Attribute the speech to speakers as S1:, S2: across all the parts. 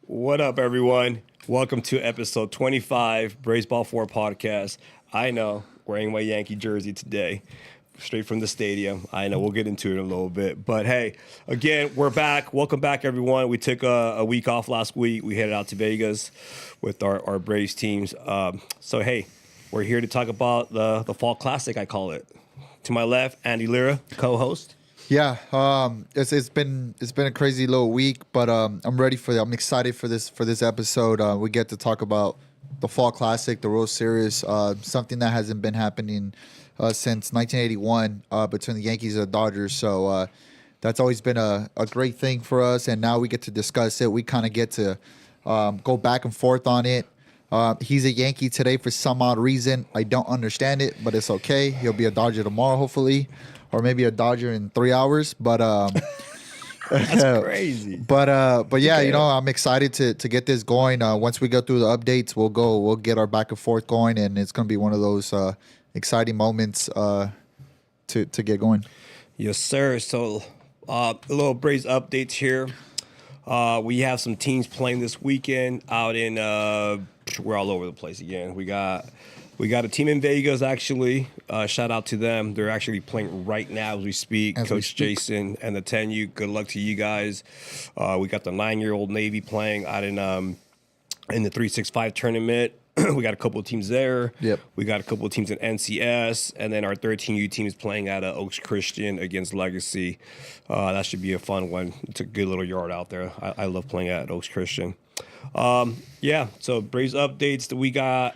S1: What up, everyone? Welcome to episode 25, Baseball 4 podcast. I know, wearing my Yankee jersey today, straight from the stadium. I know, we'll get into it in a little bit. But hey, again, we're back. Welcome back, everyone. We took a week off last week. We headed out to Vegas with our Braves teams. So hey, we're here to talk about the Fall Classic, I call it. To my left, Andy Lira, co-host.
S2: Yeah, it's been a crazy little week, but I'm ready for it. I'm excited for this episode. We get to talk about the Fall Classic, the World Series, something that hasn't been happening since 1981 between the Yankees and the Dodgers. So that's always been a great thing for us, and now we get to discuss it. We kind of get to go back and forth on it. He's a Yankee today for some odd reason. I don't understand it, but it's okay. He'll be a Dodger tomorrow, hopefully. Or maybe a Dodger in 3 hours, but
S1: That's crazy.
S2: But yeah, okay. I'm excited to get this going. Once we go through the updates, we'll get our back and forth going, and it's gonna be one of those exciting moments to get going.
S1: Yes, sir. So a little Braves updates here. We have some teams playing this weekend out in. We're all over the place again. We got a team in Vegas, actually. Shout out to them. They're actually playing right now as we speak. Coach Jason and the 10U. Good luck to you guys. We got the 9-year-old Navy playing out in the 365 tournament. We got a couple of teams there.
S2: Yep.
S1: We got a couple of teams in NCS. And then our 13U team is playing at Oaks Christian against Legacy. That should be a fun one. It's a good little yard out there. I love playing at Oaks Christian. Yeah, so Braves updates that we got.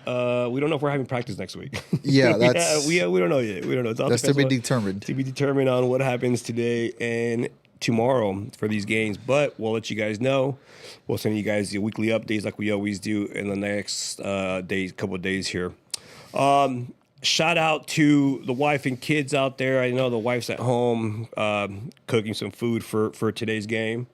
S1: We don't know if we're having practice next week.
S2: Yeah, that's
S1: we don't know yet. We don't know.
S2: That's to be determined.
S1: To be determined on what happens today and tomorrow for these games. But we'll let you guys know. We'll send you guys the weekly updates like we always do in the next couple of days here. Shout out to the wife and kids out there. I know the wife's at home cooking some food for today's game.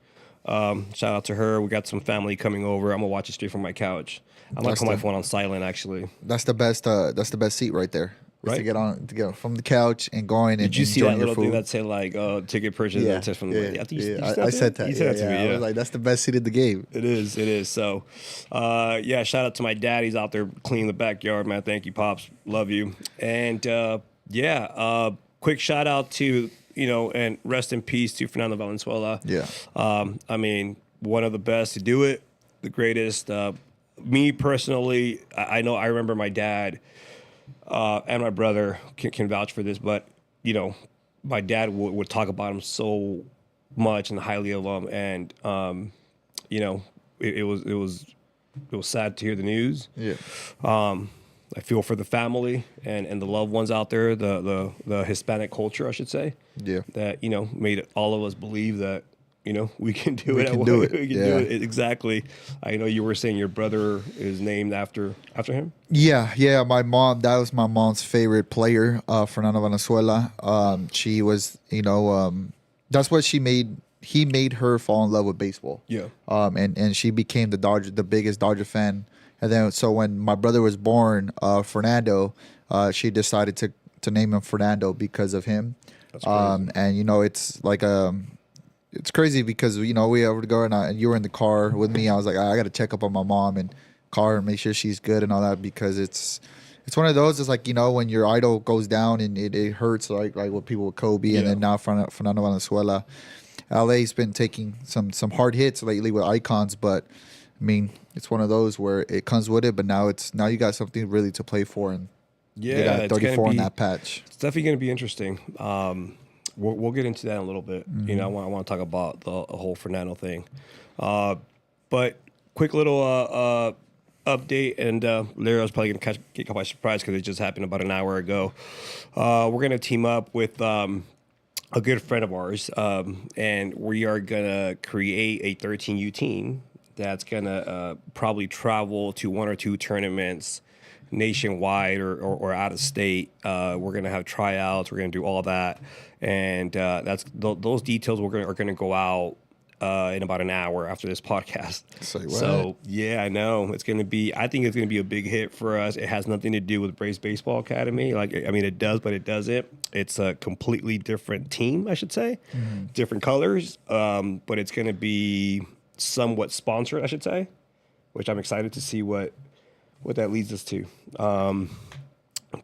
S1: Shout out to her. We got some family coming over. I'm gonna watch it straight from my couch. I'm gonna put my phone on silent. Actually,
S2: that's the best. That's the best seat right there.
S1: Right?
S2: To get from the couch and going.
S1: Did you see that little thing that said like ticket purchase?
S2: Yeah,
S1: from
S2: I said that.
S1: You said that to me. Yeah.
S2: I was like, that's the best seat in the game.
S1: It is. So, yeah. Shout out to my dad. He's out there cleaning the backyard, man. Thank you, pops. Love you. And quick shout out to. And rest in peace to Fernando Valenzuela.
S2: Yeah.
S1: I mean, one of the best to do it, the greatest. Me personally, I know I remember my dad and my brother can vouch for this, but, my dad would talk about him so much and highly of him. And, it was sad to hear the news.
S2: Yeah.
S1: I feel for the family and the loved ones out there, the Hispanic culture, I should say.
S2: Yeah.
S1: That, made all of us believe that, we can do it.
S2: We can do it.
S1: We can do it. Exactly. I know you were saying your brother is named after him.
S2: Yeah. My mom, that was my mom's favorite player, Fernando Valenzuela. She was, that's what she made. He made her fall in love with baseball.
S1: Yeah.
S2: And she became the biggest Dodger fan. And then, so when my brother was born, Fernando, she decided to name him Fernando because of him.
S1: That's crazy.
S2: And it's like it's crazy because we were to go and you were in the car with me. I was like, I got to check up on my mom and call her and make sure she's good and all that because it's one of those. It's like when your idol goes down and it hurts like what people with Kobe and then now Fernando Valenzuela. LA's been taking some hard hits lately with icons, but. I mean, it's one of those where it comes with it, but now you got something really to play for, and you got 34 in that patch.
S1: It's definitely going to be interesting. We'll get into that in a little bit.
S2: Mm-hmm.
S1: I want to talk about the whole Fernando thing, but quick little update, and Lira's probably going to get caught by surprise because it just happened about an hour ago. We're going to team up with a good friend of ours, and we are going to create a 13U team. That's going to probably travel to one or two tournaments nationwide or out of state. We're going to have tryouts. We're going to do all that. And those details are going to go out in about an hour after this podcast. So, yeah, I know. I think it's going to be a big hit for us. It has nothing to do with Braves Baseball Academy. It does, but it doesn't. It's a completely different team, I should say. Mm-hmm. Different colors. But it's going to be somewhat sponsored, I should say, which I'm excited to see what that leads us to.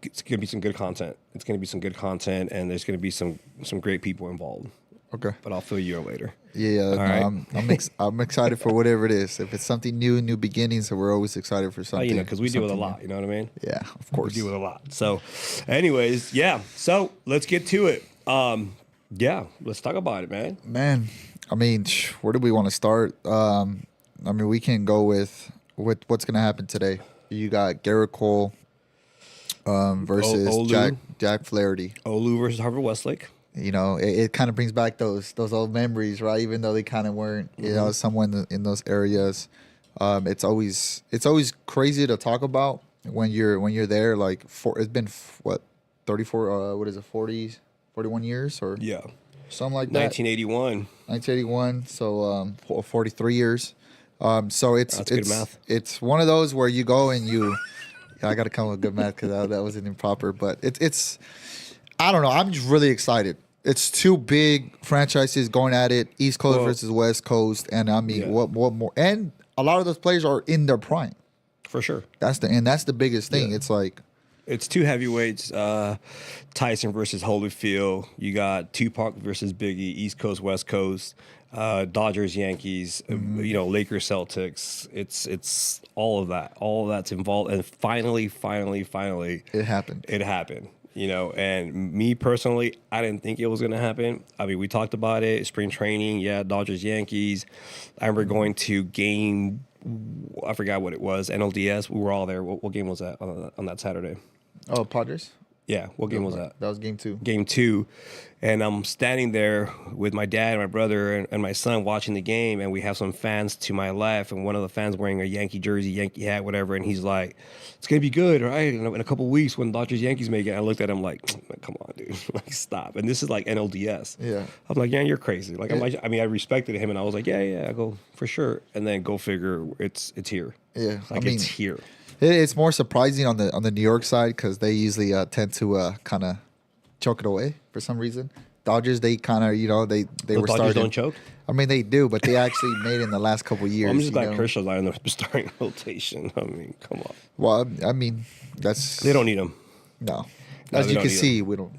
S1: It's going to be some good content. It's going to be some good content, and there's going to be some great people involved.
S2: Okay.
S1: But I'll fill you in later.
S2: Yeah.
S1: All right.
S2: I'm excited for whatever it is. If it's something new beginnings, so we're always excited for something.
S1: Because we deal with a
S2: something
S1: lot.
S2: new.
S1: You know what I mean?
S2: Yeah, of course.
S1: We deal with a lot. So, anyways, yeah. So let's get to it. Yeah, let's talk about it, man.
S2: Man, I mean, where do we want to start? I mean, we can go with what's going to happen today. You got Garrett Cole versus
S1: Olu.
S2: Jack Flaherty.
S1: Olu versus Harvard Westlake.
S2: It kind of brings back those old memories, right? Even though they kind of weren't, someone in those areas. It's always crazy to talk about when you're there. Like it's been 34? What is it? 41 years or something like that.
S1: 1981.
S2: 1981. So 43 years. So it's
S1: good math.
S2: It's one of those where you go and you. I got to come with good math because that wasn't improper. But it's I don't know. I'm just really excited. It's two big franchises going at it, East Coast versus West Coast, and I mean, what more? And a lot of those players are in their prime.
S1: For sure.
S2: That's the biggest thing.
S1: Yeah.
S2: It's like
S1: it's two heavyweights, Tyson versus Holyfield. You got Tupac versus Biggie, East Coast, West Coast, Dodgers, Yankees, Lakers, Celtics. It's all of that. All of that's involved. And finally,
S2: it happened.
S1: It happened. And me personally, I didn't think it was going to happen. I mean, we talked about it, spring training, Dodgers, Yankees. I remember going to game, I forgot what it was, NLDS. We were all there. What game was that on that Saturday?
S2: Oh, Padres?
S1: Yeah, what game was that?
S2: That was game 2.
S1: Game 2. And I'm standing there with my dad, my brother, and my son watching the game, and we have some fans to my left, and one of the fans wearing a Yankee jersey, Yankee hat, whatever, and he's like, it's going to be good, right? In a couple of weeks when Dodgers, Yankees make it. I looked at him like, come on, dude. Like, stop. And this is like NLDS.
S2: Yeah.
S1: I'm like, yeah, you're crazy. Like, I respected him, and I was like, yeah, I go, for sure. And then go figure, it's here.
S2: Yeah.
S1: Like, it's here.
S2: It's more surprising on the New York side because they usually tend to kind of choke it away for some reason. Dodgers, they kind of, they were
S1: Dodgers
S2: starting.
S1: don't choke?
S2: I mean, they do, but they actually made it in the last couple of years.
S1: Well, I'm just glad Kershaw's not in the starting rotation. I mean, come on.
S2: Well, I mean,
S1: they don't need him.
S2: No. As you can see, we don't.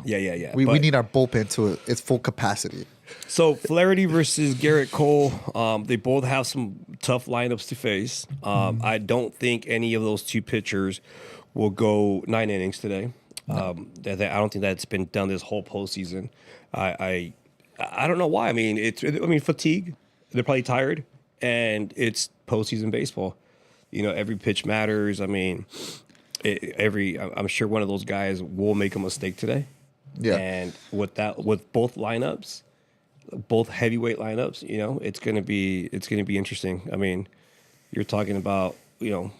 S1: Yeah.
S2: We need our bullpen to its full capacity.
S1: So Flaherty versus Garrett Cole, they both have some tough lineups to face. I don't think any of those two pitchers will go 9 innings today. No. I don't think that's been done this whole postseason. I don't know why. I mean, fatigue. They're probably tired, and it's postseason baseball. Every pitch matters. I mean, I'm sure one of those guys will make a mistake today.
S2: Yeah.
S1: And with both lineups, both heavyweight lineups, it's gonna be interesting. I mean, you're talking about Juan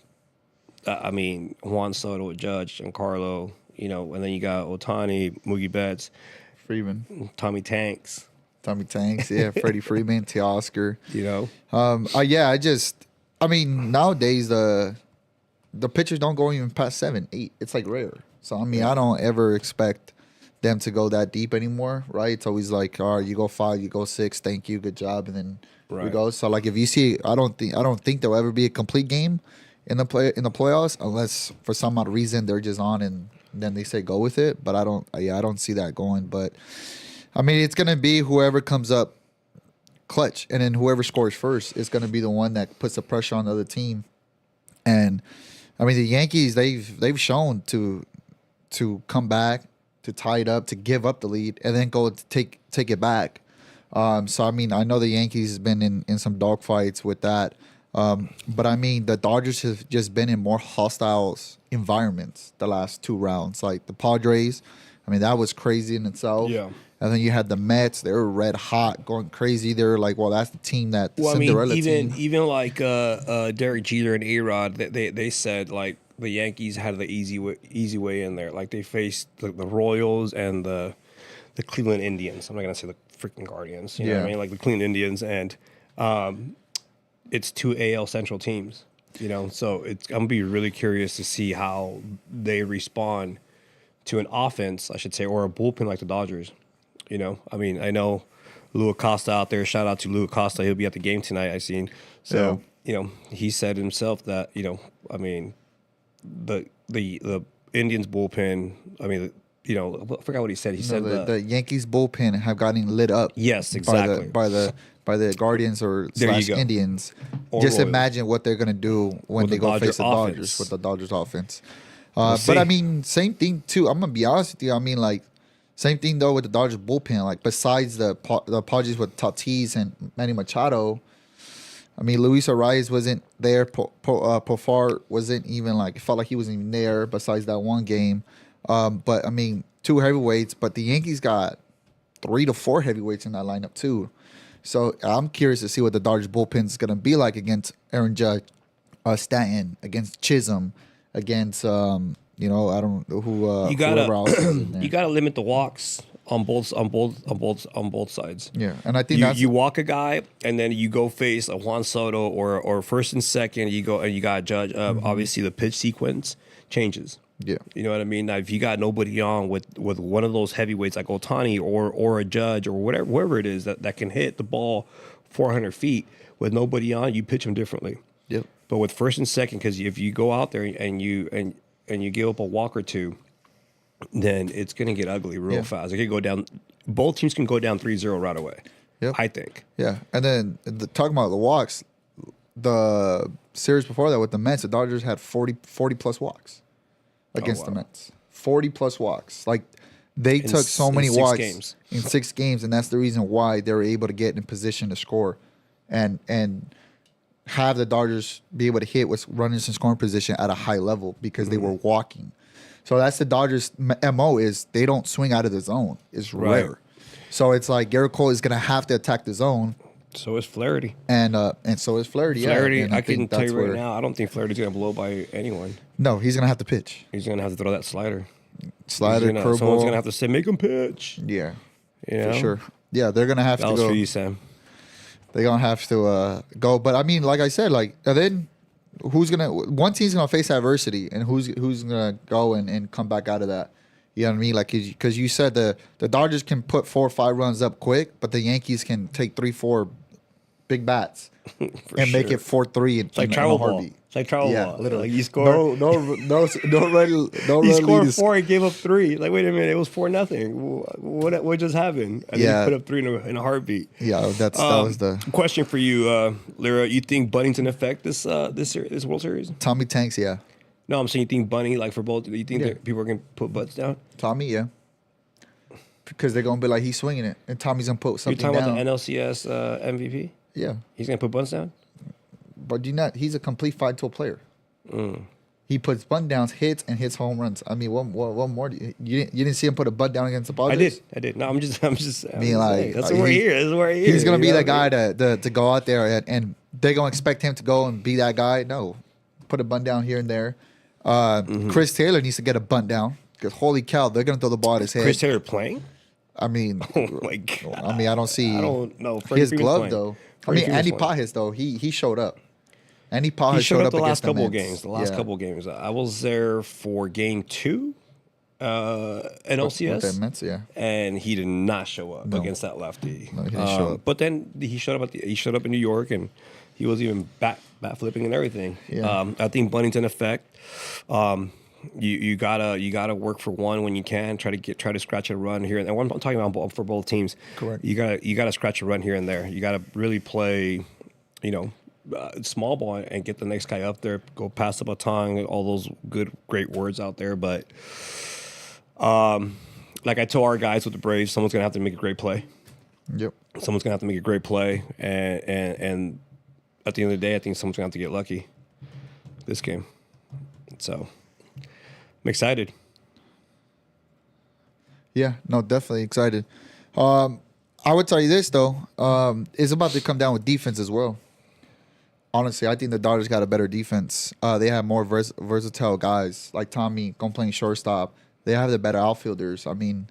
S1: Soto, Judge, and Carlo, and then you got Ohtani, Moogie Betts,
S2: Freeman,
S1: Tommy Tanks,
S2: yeah, Freddie Freeman, Teoscar. Nowadays the pitchers don't go even past 7, 8. It's like rare. So I don't ever expect them to go that deep anymore, right? It's always like, all right, you go 5, you go 6, thank you, good job, and then we go. So like if you see, I don't think there'll ever be a complete game in the playoffs unless for some odd reason they're just on and then they say go with it. But I don't see that going. But I mean, it's gonna be whoever comes up clutch, and then whoever scores first is gonna be the one that puts the pressure on the other team. And I mean, the Yankees, they've shown to come back, to tie it up, to give up the lead, and then go to take it back. So I mean, I know the Yankees has been in some dogfights with that, but I mean, the Dodgers have just been in more hostile environments the last 2 rounds. Like the Padres, I mean, that was crazy in itself.
S1: Yeah.
S2: And then you had the Mets; they were red hot, going crazy. They were like, "Well, that's the team that Cinderella team."
S1: Even like Derek Jeter and A-Rod, they said like the Yankees had the easy way in there. Like they faced the Royals and the Cleveland Indians. I'm not gonna say the freaking Guardians. You know what I mean? Like the Cleveland Indians, and it's 2 AL Central teams. So I'm gonna be really curious to see how they respond to an offense, I should say, or a bullpen like the Dodgers. I mean, I know Lou Acosta out there. Shout out to Lou Acosta. He'll be at the game tonight, I seen. So, he said himself that, I mean, the Indians bullpen, I mean, I forgot what he said. He said
S2: the Yankees bullpen have gotten lit up.
S1: Yes, exactly.
S2: By the Guardians or
S1: There you
S2: /
S1: go.
S2: Indians.
S1: Or
S2: Just
S1: Royals.
S2: imagine what they're gonna do when
S1: With
S2: they
S1: the
S2: go
S1: Dodger
S2: face the
S1: offense.
S2: Dodgers with the Dodgers offense.
S1: see.
S2: But I mean, same thing too. I'm gonna be honest with you. I mean, like, same thing though with the Dodgers bullpen. Like, besides the Padres with Tatis and Manny Machado, I mean, Luis Arias wasn't there. Pofar wasn't even like, it felt like he wasn't even there. Besides that one game, but I mean, 2 heavyweights. But the Yankees got 3 to 4 heavyweights in that lineup too. So I'm curious to see what the Dodgers bullpen is going to be like against Aaron Judge, Stanton, against Chisholm, against I don't know who.
S1: You gotta
S2: whoever else is in there.
S1: you gotta limit the walks on both sides.
S2: Yeah, and I think
S1: You walk a guy and then you go face a Juan Soto or first and second. You go and you got Judge. Obviously, the pitch sequence changes.
S2: Yeah.
S1: You know what I mean? Now, if you got nobody on with one of those heavyweights like Otani or a Judge or whoever it is that can hit the ball 400 feet with nobody on, you pitch them differently.
S2: Yep.
S1: But with first and second, because if you go out there and you give up a walk or two, then it's going to get ugly real fast. It could go down. Both teams can go down 3-0 right away.
S2: Yep.
S1: I think.
S2: Yeah, and then talking about the walks, the series before that with the Mets, the Dodgers had 40 plus walks against the Mets. 40 plus walks. Like, they took so many walks
S1: games.
S2: in 6 games, and that's the reason why they were able to get in position to score and have the Dodgers be able to hit with runners in scoring position at a high level because they were walking. So that's the Dodgers' MO is they don't swing out of the zone. It's rare. So it's like Garrett Cole is going to have to attack the zone.
S1: So is Flaherty.
S2: And so is Flaherty.
S1: Flaherty,
S2: And
S1: I can tell you right
S2: where-
S1: now, I don't think Flaherty's going to blow by anyone.
S2: No, he's going to have to pitch.
S1: He's going to have to throw that slider.
S2: Slider,
S1: Someone's
S2: curveball.
S1: going to have to say, make him pitch.
S2: Yeah,
S1: You know?
S2: for sure. Yeah, they're going to have
S1: That
S2: to
S1: was
S2: go.
S1: for you, Sam.
S2: They're going to have to go. But, I mean, like I said, like, and then who's going to – one team's going to face adversity, and who's going to go and come back out of that? You know what I mean? Like, because you said the Dodgers can put 4 or 5 runs up quick, but the Yankees can take 3, 4 big bats and make it 4-3
S1: It's like
S2: in a
S1: travel ball.
S2: heartbeat.
S1: It's like travel
S2: Yeah,
S1: ball.
S2: literally.
S1: Like you score.
S2: No run.
S1: He
S2: He
S1: scored 4. He gave up 3. Like, wait a minute. It was 4-0. What just happened? And then he put up 3 in a heartbeat.
S2: Yeah, that was the
S1: Question for you, Lira. You think bunting's gonna affect this World Series?
S2: Tommy Tanks. Yeah,
S1: No, I'm saying you think bunny like for both. You think that people are gonna put butts down?
S2: Tommy. Yeah, because they're gonna be like he's swinging it, and Tommy's gonna put
S1: You're
S2: something
S1: talking
S2: down.
S1: about the NLCS MVP?
S2: Yeah,
S1: He's gonna put bunts down.
S2: but he's a complete 5-tool player. He puts bunt downs, hits, and hits home runs. I mean, what more? You didn't see him put a bunt down against the Padres?
S1: I did. No, I'm just.
S2: I mean, like,
S1: saying. That's what we're here. This is where we're here.
S2: He's gonna be
S1: you know
S2: the
S1: what I
S2: guy
S1: mean?
S2: to go out there and they're gonna expect him to go and be that guy. No, put a bunt down here and there. Chris Taylor needs to get a bunt down because holy cow, they're gonna throw the ball at his head.
S1: Chris Taylor playing?
S2: I mean,
S1: Oh my god.
S2: I don't see.
S1: I don't know. Freddie
S2: His
S1: Freeman's
S2: glove
S1: playing.
S2: though.
S1: Freddie
S2: I mean,
S1: Freeman's
S2: Andy
S1: playing.
S2: Pajes though. He showed up. Andy
S1: He
S2: Pajes
S1: showed up the
S2: against
S1: last couple of
S2: Mets.
S1: games. The last
S2: Yeah.
S1: couple of games. I was there for game 2,
S2: With
S1: NLCS.
S2: the Mets, yeah.
S1: And he did not show up
S2: No.
S1: against that lefty.
S2: No, he didn't show up.
S1: But then he showed up he showed up in New York, and he was even bat flipping and everything.
S2: Yeah.
S1: I think bunting's in effect. You gotta work for one when you can. Try to scratch a run here. And I'm talking about for both teams.
S2: Correct.
S1: You gotta scratch a run here and there. You gotta really play, small ball and get the next guy up there. Go pass the baton. All those great words out there, but. Like I told our guys with the Braves, someone's gonna have to make a great play.
S2: Yep.
S1: Someone's gonna have to make a great play, and at the end of the day, I think someone's gonna have to get lucky this game. So I'm excited.
S2: Yeah, no, definitely excited. I would tell you this though, it's about to come down with defense as well. Honestly, I think the Dodgers got a better defense. They have more versatile guys like Tommy going playing shortstop. They have the better outfielders. I mean,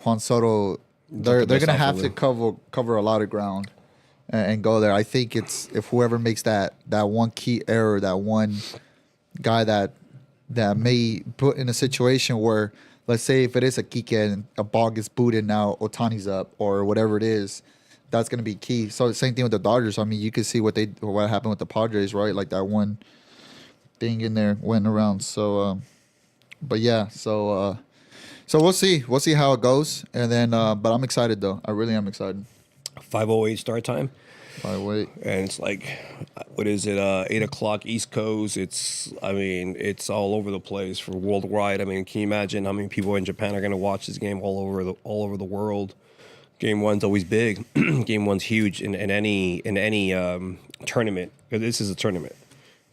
S2: Juan Soto. They're
S1: best
S2: gonna have to
S1: outfielder.
S2: cover a lot of ground and go there. I think it's if whoever makes that one key error, that one guy that may put in a situation where let's say if it is a Kike and a ball gets booted, now Otani's up or whatever it is, that's going to be key. So the same thing with the Dodgers. I mean, you can see what happened with the Padres, right? Like that one thing in there went around. So, but yeah, so we'll see. We'll see how it goes. And then, but I'm excited though. I really am excited.
S1: 5:08 start time.
S2: 5:08.
S1: And it's like, what is it? 8 o'clock East Coast. It's all over the place for worldwide. I mean, can you imagine how many people in Japan are going to watch this game all over the world? Game one's always big. Game one's huge in any tournament. This is a tournament.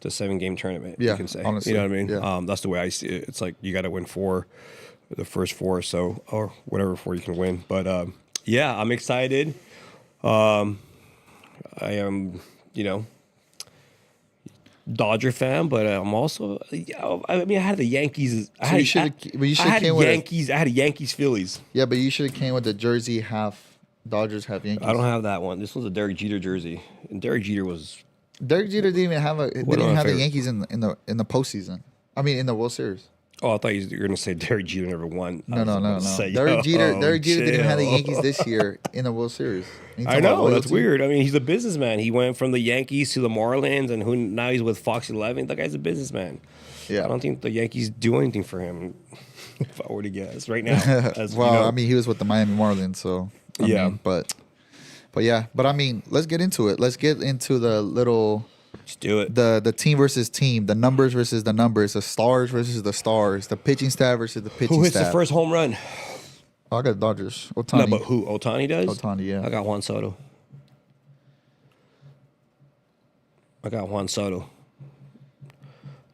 S1: It's a 7-game tournament.
S2: Yeah,
S1: you can say.
S2: honestly,
S1: You know what I mean?
S2: yeah.
S1: That's the way I see it. It's like you got to win 4, the first 4, so or whatever 4 you can win. But yeah, I'm excited. I am, Dodger fan, but I'm also. I mean, I had the Yankees.
S2: But you should have came with
S1: Yankees. I had a Yankees Phillies.
S2: Yeah, but you should have came with the jersey half Dodgers, half Yankees.
S1: I don't have that one. This was a Derek Jeter jersey, and Derek Jeter was.
S2: Derek Jeter didn't even have the Yankees in the postseason. I mean, in the World Series.
S1: Oh, I thought you were going to say Derek Jeter never won.
S2: No.
S1: Say,
S2: Derek Jeter didn't even have the
S1: chill.
S2: Yankees this year in the World Series.
S1: I know, that's weird. I mean, he's a businessman. He went from the Yankees to the Marlins, and now he's with Fox 11. The guy's a businessman.
S2: Yeah.
S1: I don't think the Yankees do anything for him, if I were to guess, right now.
S2: I mean, he was with the Miami Marlins, so. I mean, but yeah. But, I mean, let's get into it. Let's get into the little...
S1: Let's do it.
S2: The team versus team, the numbers versus the numbers, the stars versus the stars, the pitching staff versus the pitching staff.
S1: Who hits the first home run?
S2: Oh, I got Dodgers. Otani.
S1: No, but who? Otani does?
S2: Otani, yeah.
S1: I got Juan Soto.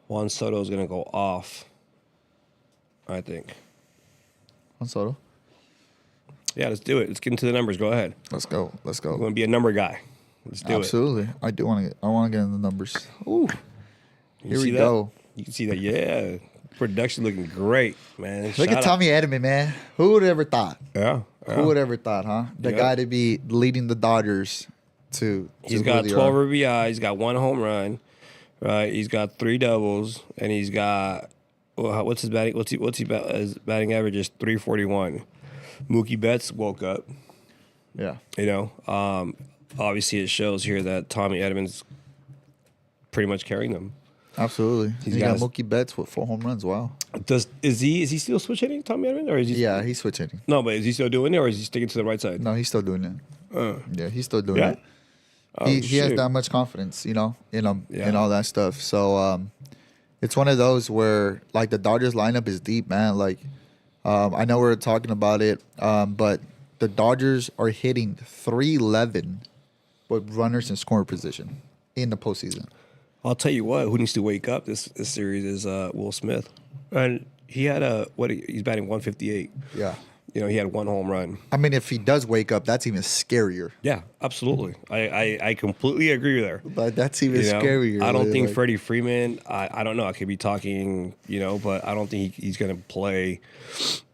S1: Juan Soto is going to go off, I think.
S2: Juan Soto.
S1: Yeah, let's do it. Let's get into the numbers. Go ahead.
S2: Let's go.
S1: I'm going to be a number guy. Let's do it.
S2: Absolutely. I want to get in the numbers. Ooh. Here we
S1: that?
S2: go.
S1: You can see that, yeah. Production looking great, man.
S2: Look at Tommy Edman, man. Who would have ever thought?
S1: Yeah.
S2: Who would have ever thought, huh? The guy to be leading the Dodgers to
S1: He's got 12 RBI. He's got 1 home run. Right. He's got 3 doubles, and he's got what's his batting? His batting average is 341. Mookie Betts woke up.
S2: Yeah.
S1: Obviously, it shows here that Tommy Edman's pretty much carrying them.
S2: Absolutely. He's got Mookie Betts with 4 home runs. Wow.
S1: Is he still switch hitting, Tommy Edman, or is he?
S2: Yeah, he's switch hitting.
S1: No, but is he still doing it, or is he sticking to the right side?
S2: No, he's still doing it. Yeah, he's still doing it.
S1: Oh,
S2: he has that much confidence, in him and all that stuff. So it's one of those where like the Dodgers lineup is deep, man. Like I know we're talking about it, but the Dodgers are hitting .311 with runners in scoring position in the postseason.
S1: I'll tell you what, who needs to wake up this series is Will Smith. And he had he's batting 158.
S2: Yeah.
S1: He had 1 home run.
S2: I mean, if he does wake up, that's even scarier.
S1: Yeah, absolutely. I completely agree there.
S2: But that's even scarier.
S1: I don't think Freddie Freeman, I don't know, I could be talking, but I don't think he's going to play,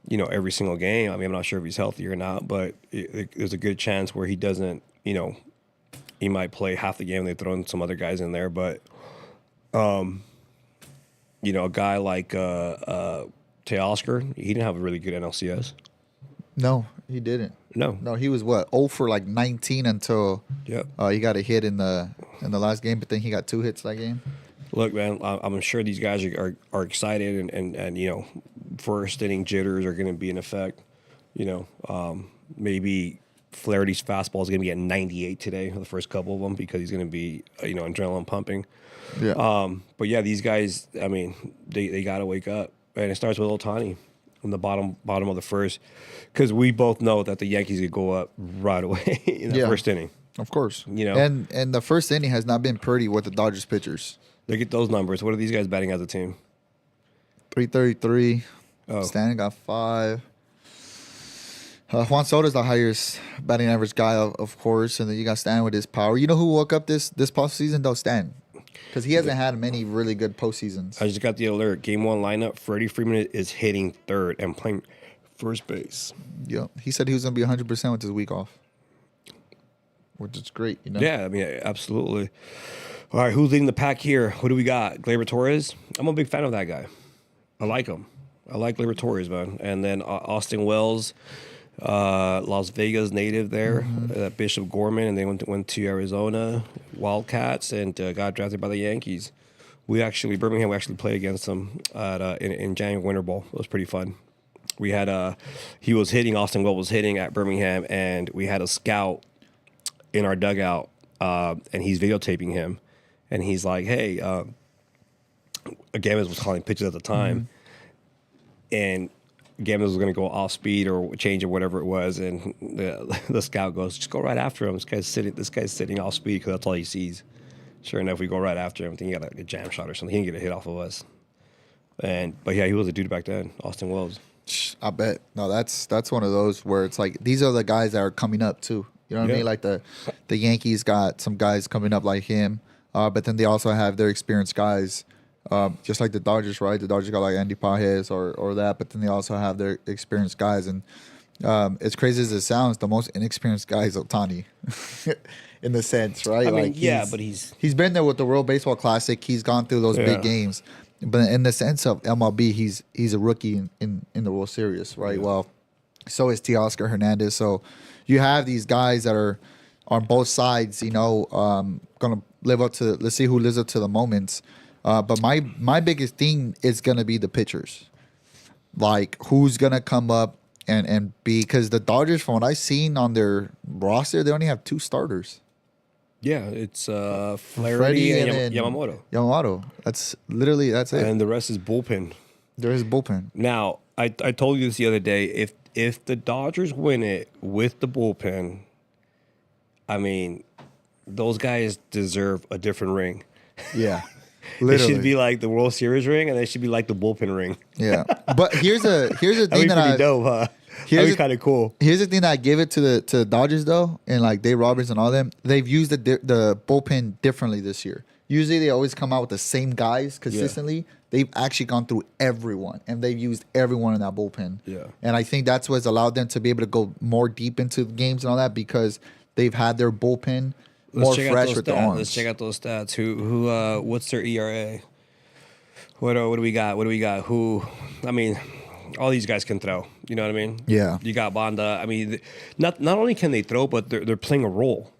S1: every single game. I mean, I'm not sure if he's healthy or not, but there's a good chance where he doesn't, he might play half the game and they throw in some other guys in there. But, a guy like Teoscar, he didn't have a really good NLCS.
S2: No, he didn't.
S1: No,
S2: he was 0 for like 19 until
S1: he
S2: got a hit in the last game, but then he got 2 hits that game.
S1: Look, man, I'm sure these guys are excited and first inning jitters are going to be in effect. Maybe Flaherty's fastball is going to be at 98 today, the first couple of them, because he's going to be adrenaline pumping.
S2: Yeah.
S1: But yeah, these guys, I mean, they got to wake up, and it starts with Otani in the bottom of the first, because we both know that the Yankees could go up right away in the first inning.
S2: Of course. And the first inning has not been pretty with the Dodgers pitchers.
S1: Look at those numbers. What are these guys batting as a team?
S2: 333.
S1: Oh.
S2: Stanton got 5. Juan Soto's the highest batting average guy, of course, and then you got Stanton with his power. You know who woke up this postseason though? Stanton, because he hasn't had many really good postseasons.
S1: I just got the alert. Game 1 lineup. Freddie Freeman is hitting third and playing first base.
S2: Yeah, he said he was gonna be 100% with his week off, which is great.
S1: Yeah, I mean, absolutely. All right, who's leading the pack here? Who do we got? Gleyber Torres. I'm a big fan of that guy. I like him. I like Lira Torres, man. And then Austin Wells, Las Vegas native there, Bishop Gorman, and they went to Arizona Wildcats and got drafted by the Yankees. Birmingham, we actually played against them at in January Winter Bowl. It was pretty fun. We had Austin Wells was hitting at Birmingham, and we had a scout in our dugout, and he's videotaping him, and he's like, "Hey," Gamez was calling pitches at the time, and Gamez was going to go off speed or change or whatever it was, and the scout goes, "Just go right after him. This guy's sitting off speed because that's all he sees." Sure enough, we go right after him. I think he got like a jam shot or something. He didn't get a hit off of us. But yeah, he was a dude back then, Austin Wells.
S2: I bet. No, that's one of those where it's like these are the guys that are coming up too. You know what I mean? Like the Yankees got some guys coming up like him, but then they also have their experienced guys, just like the Dodgers, right? The Dodgers got like Andy Pages or that, but then they also have their experienced guys. And as crazy as it sounds, the most inexperienced guy is Ohtani. In the sense, right?
S1: I mean,
S2: like
S1: but he's
S2: been there with the World Baseball Classic. He's gone through those big games, but in the sense of MLB, he's a rookie in the World Series, right? Yeah. Well, so is Teoscar Hernandez. So you have these guys that are on both sides, gonna live up to. Let's see who lives up to the moments. But my biggest thing is gonna be the pitchers, like who's gonna come up and be, because the Dodgers, from what I've seen on their roster, they only have 2 starters.
S1: Yeah, it's Flaherty and Yamamoto.
S2: Yamamoto. That's it.
S1: And the rest is bullpen.
S2: There is bullpen.
S1: Now, I told you this the other day. If the Dodgers win it with the bullpen, I mean, those guys deserve a different ring.
S2: Yeah.
S1: It should be like the World Series ring, and it should be like the bullpen ring.
S2: Yeah. But here's the thing
S1: that'd be dope, huh? That'd be kind of cool.
S2: Here's the thing that I give it to the Dodgers though, and like Dave Roberts and all them. They've used the bullpen differently this year. Usually they always come out with the same guys consistently. Yeah. They've actually gone through everyone, and they've used everyone in that bullpen.
S1: Yeah.
S2: And I think that's what's allowed them to be able to go more deep into the games and all that, because they've had their bullpen more fresh with the arms.
S1: Let's check out those stats. Who what's their ERA? What do we got? I mean, all these guys can throw. You know what I mean?
S2: Yeah.
S1: You got Banda. I mean, not only can they throw, but they're playing a role.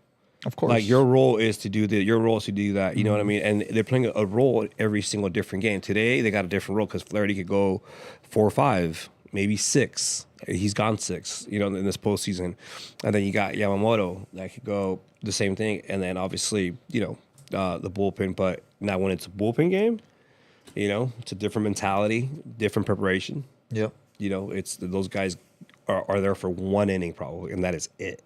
S2: Of course.
S1: Like your role is to do your role is to do that. You know what I mean? And they're playing a role every single different game. Today they got a different role because Flaherty could go 4 or 5, maybe 6. He's gone 6, in this postseason. And then you got Yamamoto that could go the same thing. And then obviously, the bullpen. But now when it's a bullpen game, it's a different mentality, different preparation.
S2: Yep.
S1: It's those guys are there for 1 inning probably, and that is it.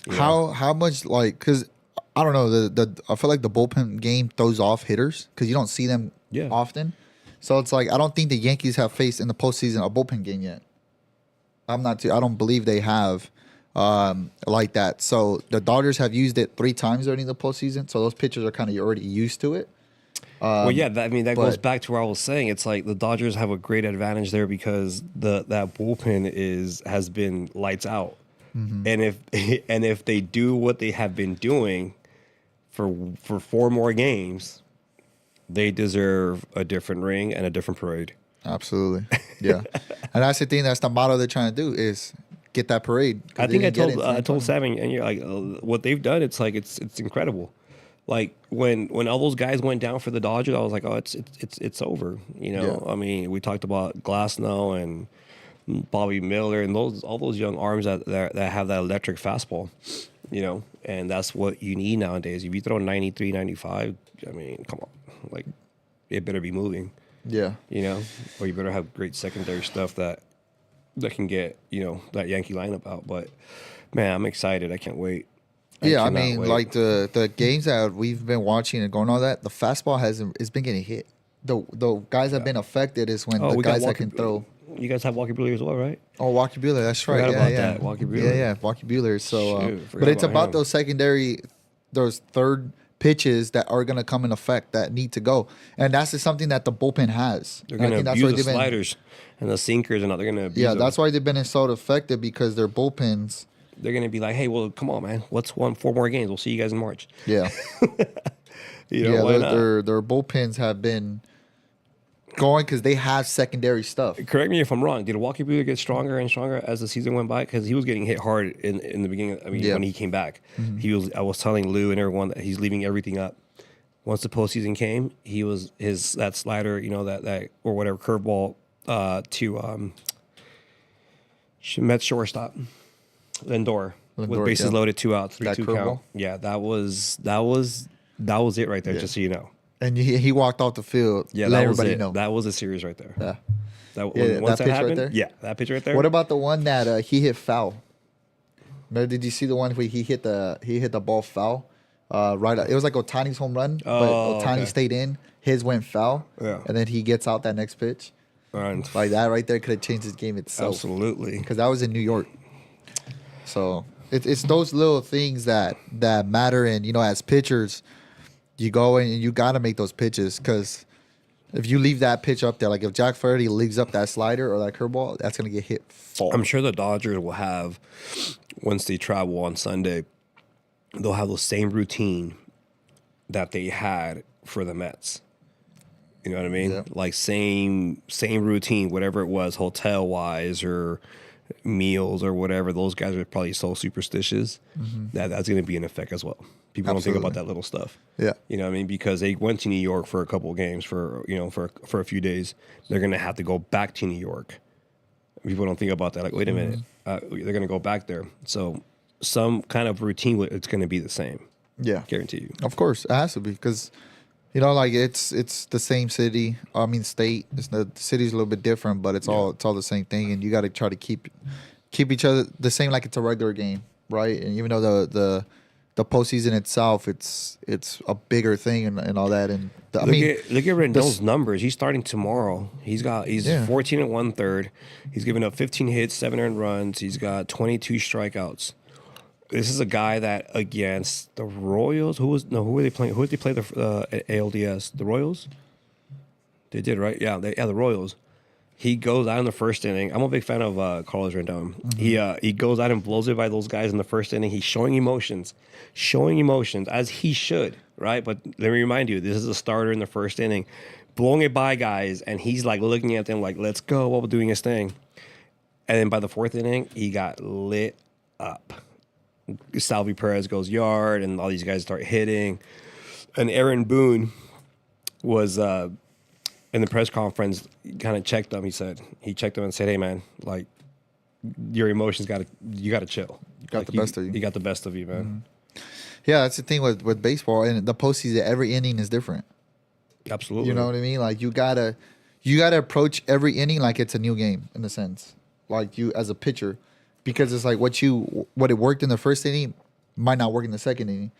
S2: How much, like, because I don't know, I feel like the bullpen game throws off hitters because you don't see them often. So it's like I don't think the Yankees have faced in the postseason a bullpen game yet. I don't believe they have like that. So the Dodgers have used it 3 times during the postseason. So those pitchers are kind of already used to it.
S1: That goes back to where I was saying. It's like the Dodgers have a great advantage there because that bullpen has been lights out. Mm-hmm. And if they do what they have been doing for 4 more games, they deserve a different ring and a different parade.
S2: Absolutely, yeah. And that's the thing. That's the motto they're trying to do is get that parade.
S1: I think I told Sammy, and you're like, what they've done. It's like it's incredible. Like when all those guys went down for the Dodgers, I was like, oh, it's over.
S2: Yeah.
S1: I mean, we talked about Glasnow and Bobby Miller and all those young arms that have that electric fastball, and that's what you need nowadays. If you throw 93, 95, I mean, come on, like it better be moving.
S2: Yeah.
S1: Or you better have great secondary stuff that can get, that Yankee lineup out. But man, I'm excited. I can't wait.
S2: I mean, like the games that we've been watching and going all that, the fastball it's been getting hit. The guys that have been affected is when the guys that can throw.
S1: You guys have Walker Buehler as well, right?
S2: Oh, Walker Buehler, that's right.
S1: Forgot about that, Walker Buehler.
S2: Yeah, Walker Buehler. So, but it's about those third pitches that are going to come in effect that need to go, and that's just something that the bullpen has.
S1: They're going to abuse the sliders and the sinkers, and they're going to abuse them.
S2: That's why they've been so effective, because their bullpens.
S1: They're going to be like, hey, well, come on, man. Let's win 4 more games. We'll see you guys in March.
S2: Yeah.
S1: Why not?
S2: Their bullpens have been going because they have secondary stuff.
S1: Correct me if I'm wrong. Did Walker Buehler get stronger and stronger as the season went by? Because he was getting hit hard in the beginning. I mean, when he came back, I was telling Lou and everyone that he's leaving everything up. Once the postseason came, he was that slider, that or whatever curveball to Mets shortstop Lindor with bases loaded, 2 outs, 3-2 count. Yeah, that was it right there. Just so you know.
S2: And he walked off the field.
S1: Yeah,
S2: let
S1: that was
S2: everybody
S1: it.
S2: know.
S1: That was a series right there.
S2: Yeah.
S1: Once that
S2: pitch
S1: happened,
S2: right there?
S1: Yeah, that pitch right there.
S2: What about the one that he hit foul? Remember, did you see the one where he hit the ball foul? Right, it was like Ohtani's home run, but Ohtani stayed in. His went foul, and then he gets out that next pitch. Like that right there could have changed his game itself.
S1: Absolutely,
S2: because that was in New York. So it's those little things that matter, and as pitchers, you go in and you got to make those pitches because if you leave that pitch up there, like if Jack Flaherty leaves up that slider or that curveball, that's gonna get hit far.
S1: I'm sure the Dodgers will have, once they travel on Sunday, they'll have the same routine that they had for the Mets. You know what I mean? Yeah. Like same routine, whatever it was, hotel wise or meals or whatever. Those guys are probably so superstitious that's going to be in effect as well. People don't think about that little stuff.
S2: Yeah,
S1: you know what I mean? Because they went to New York for a couple of games for a few days. They're going to have to go back to New York. People don't think about that. Like, wait a minute, they're going to go back there. So some kind of routine, it's going to be the same.
S2: Yeah,
S1: guarantee you.
S2: Of course, it has to be because like it's the same city. I mean, state. The city's a little bit different, but it's all the same thing. And you got to try to keep each other the same, like it's a regular game, right? And even though the postseason itself, it's a bigger thing and all that. And
S1: look at Rendon's numbers. He's starting tomorrow. He's 14 and 1/3. He's given up 15 hits, 7 earned runs. He's got 22 strikeouts. This is a guy that against the Royals, who were they playing? Who did they play the ALDS? The Royals? They did, right? Yeah, the Royals. He goes out in the first inning. I'm a big fan of Carlos Rendon. He goes out and blows it by those guys in the first inning. He's showing emotions as he should, right? But let me remind you, this is a starter in the first inning, blowing it by guys, and he's like looking at them like, let's go, while we're doing his thing. And then by the fourth inning, he got lit up. Salvi Perez goes yard, and all these guys start hitting. And Aaron Boone was in the press conference, kind of checked him. He checked him and said, "Hey man, like your emotions you gotta chill.
S2: You got the best of you.
S1: You got the best of you, man."
S2: Mm-hmm. Yeah, that's the thing with baseball and the postseason. Every inning is different.
S1: Absolutely.
S2: You know what I mean? Like you gotta approach every inning like it's a new game in a sense. Like you as a pitcher. Because it's like what it worked in the first inning might not work in the second inning.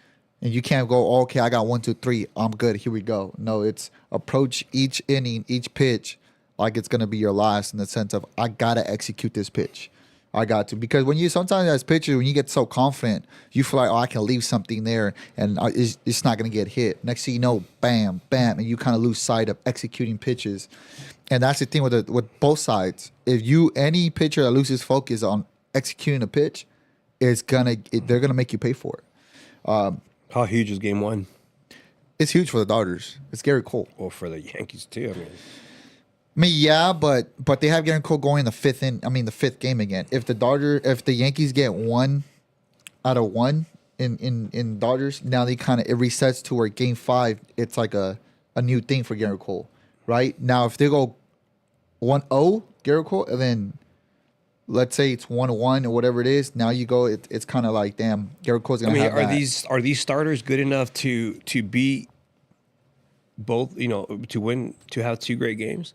S2: And you can't go, okay, I got 1, 2, 3, I'm good, here we go. No, it's approach each inning, each pitch like it's going to be your last in the sense of I got to execute this pitch. I got to. Because sometimes as pitchers, when you get so confident, you feel like, I can leave something there and it's not going to get hit. Next thing you know, bam, bam, and you kind of lose sight of executing pitches. And that's the thing with both sides. If any pitcher that loses focus on executing a pitch, they're gonna make you pay for it.
S1: How huge is Game 1?
S2: It's huge for the Dodgers. It's Garrett Cole.
S1: Well, for the Yankees too.
S2: Yeah, but they have Garrett Cole going the fifth game again. If the Yankees get 1 out of 1 in Dodgers, now it resets to where Game 5 it's like a new thing for Garrett Cole, right? Now if they go 1-0 Garrett Cole and then let's say it's 1-1 or whatever it is. Now you go. It's kind of like, damn, Garrett Cole's gonna have that.
S1: Are these starters good enough to beat both? To win, to have 2 great games.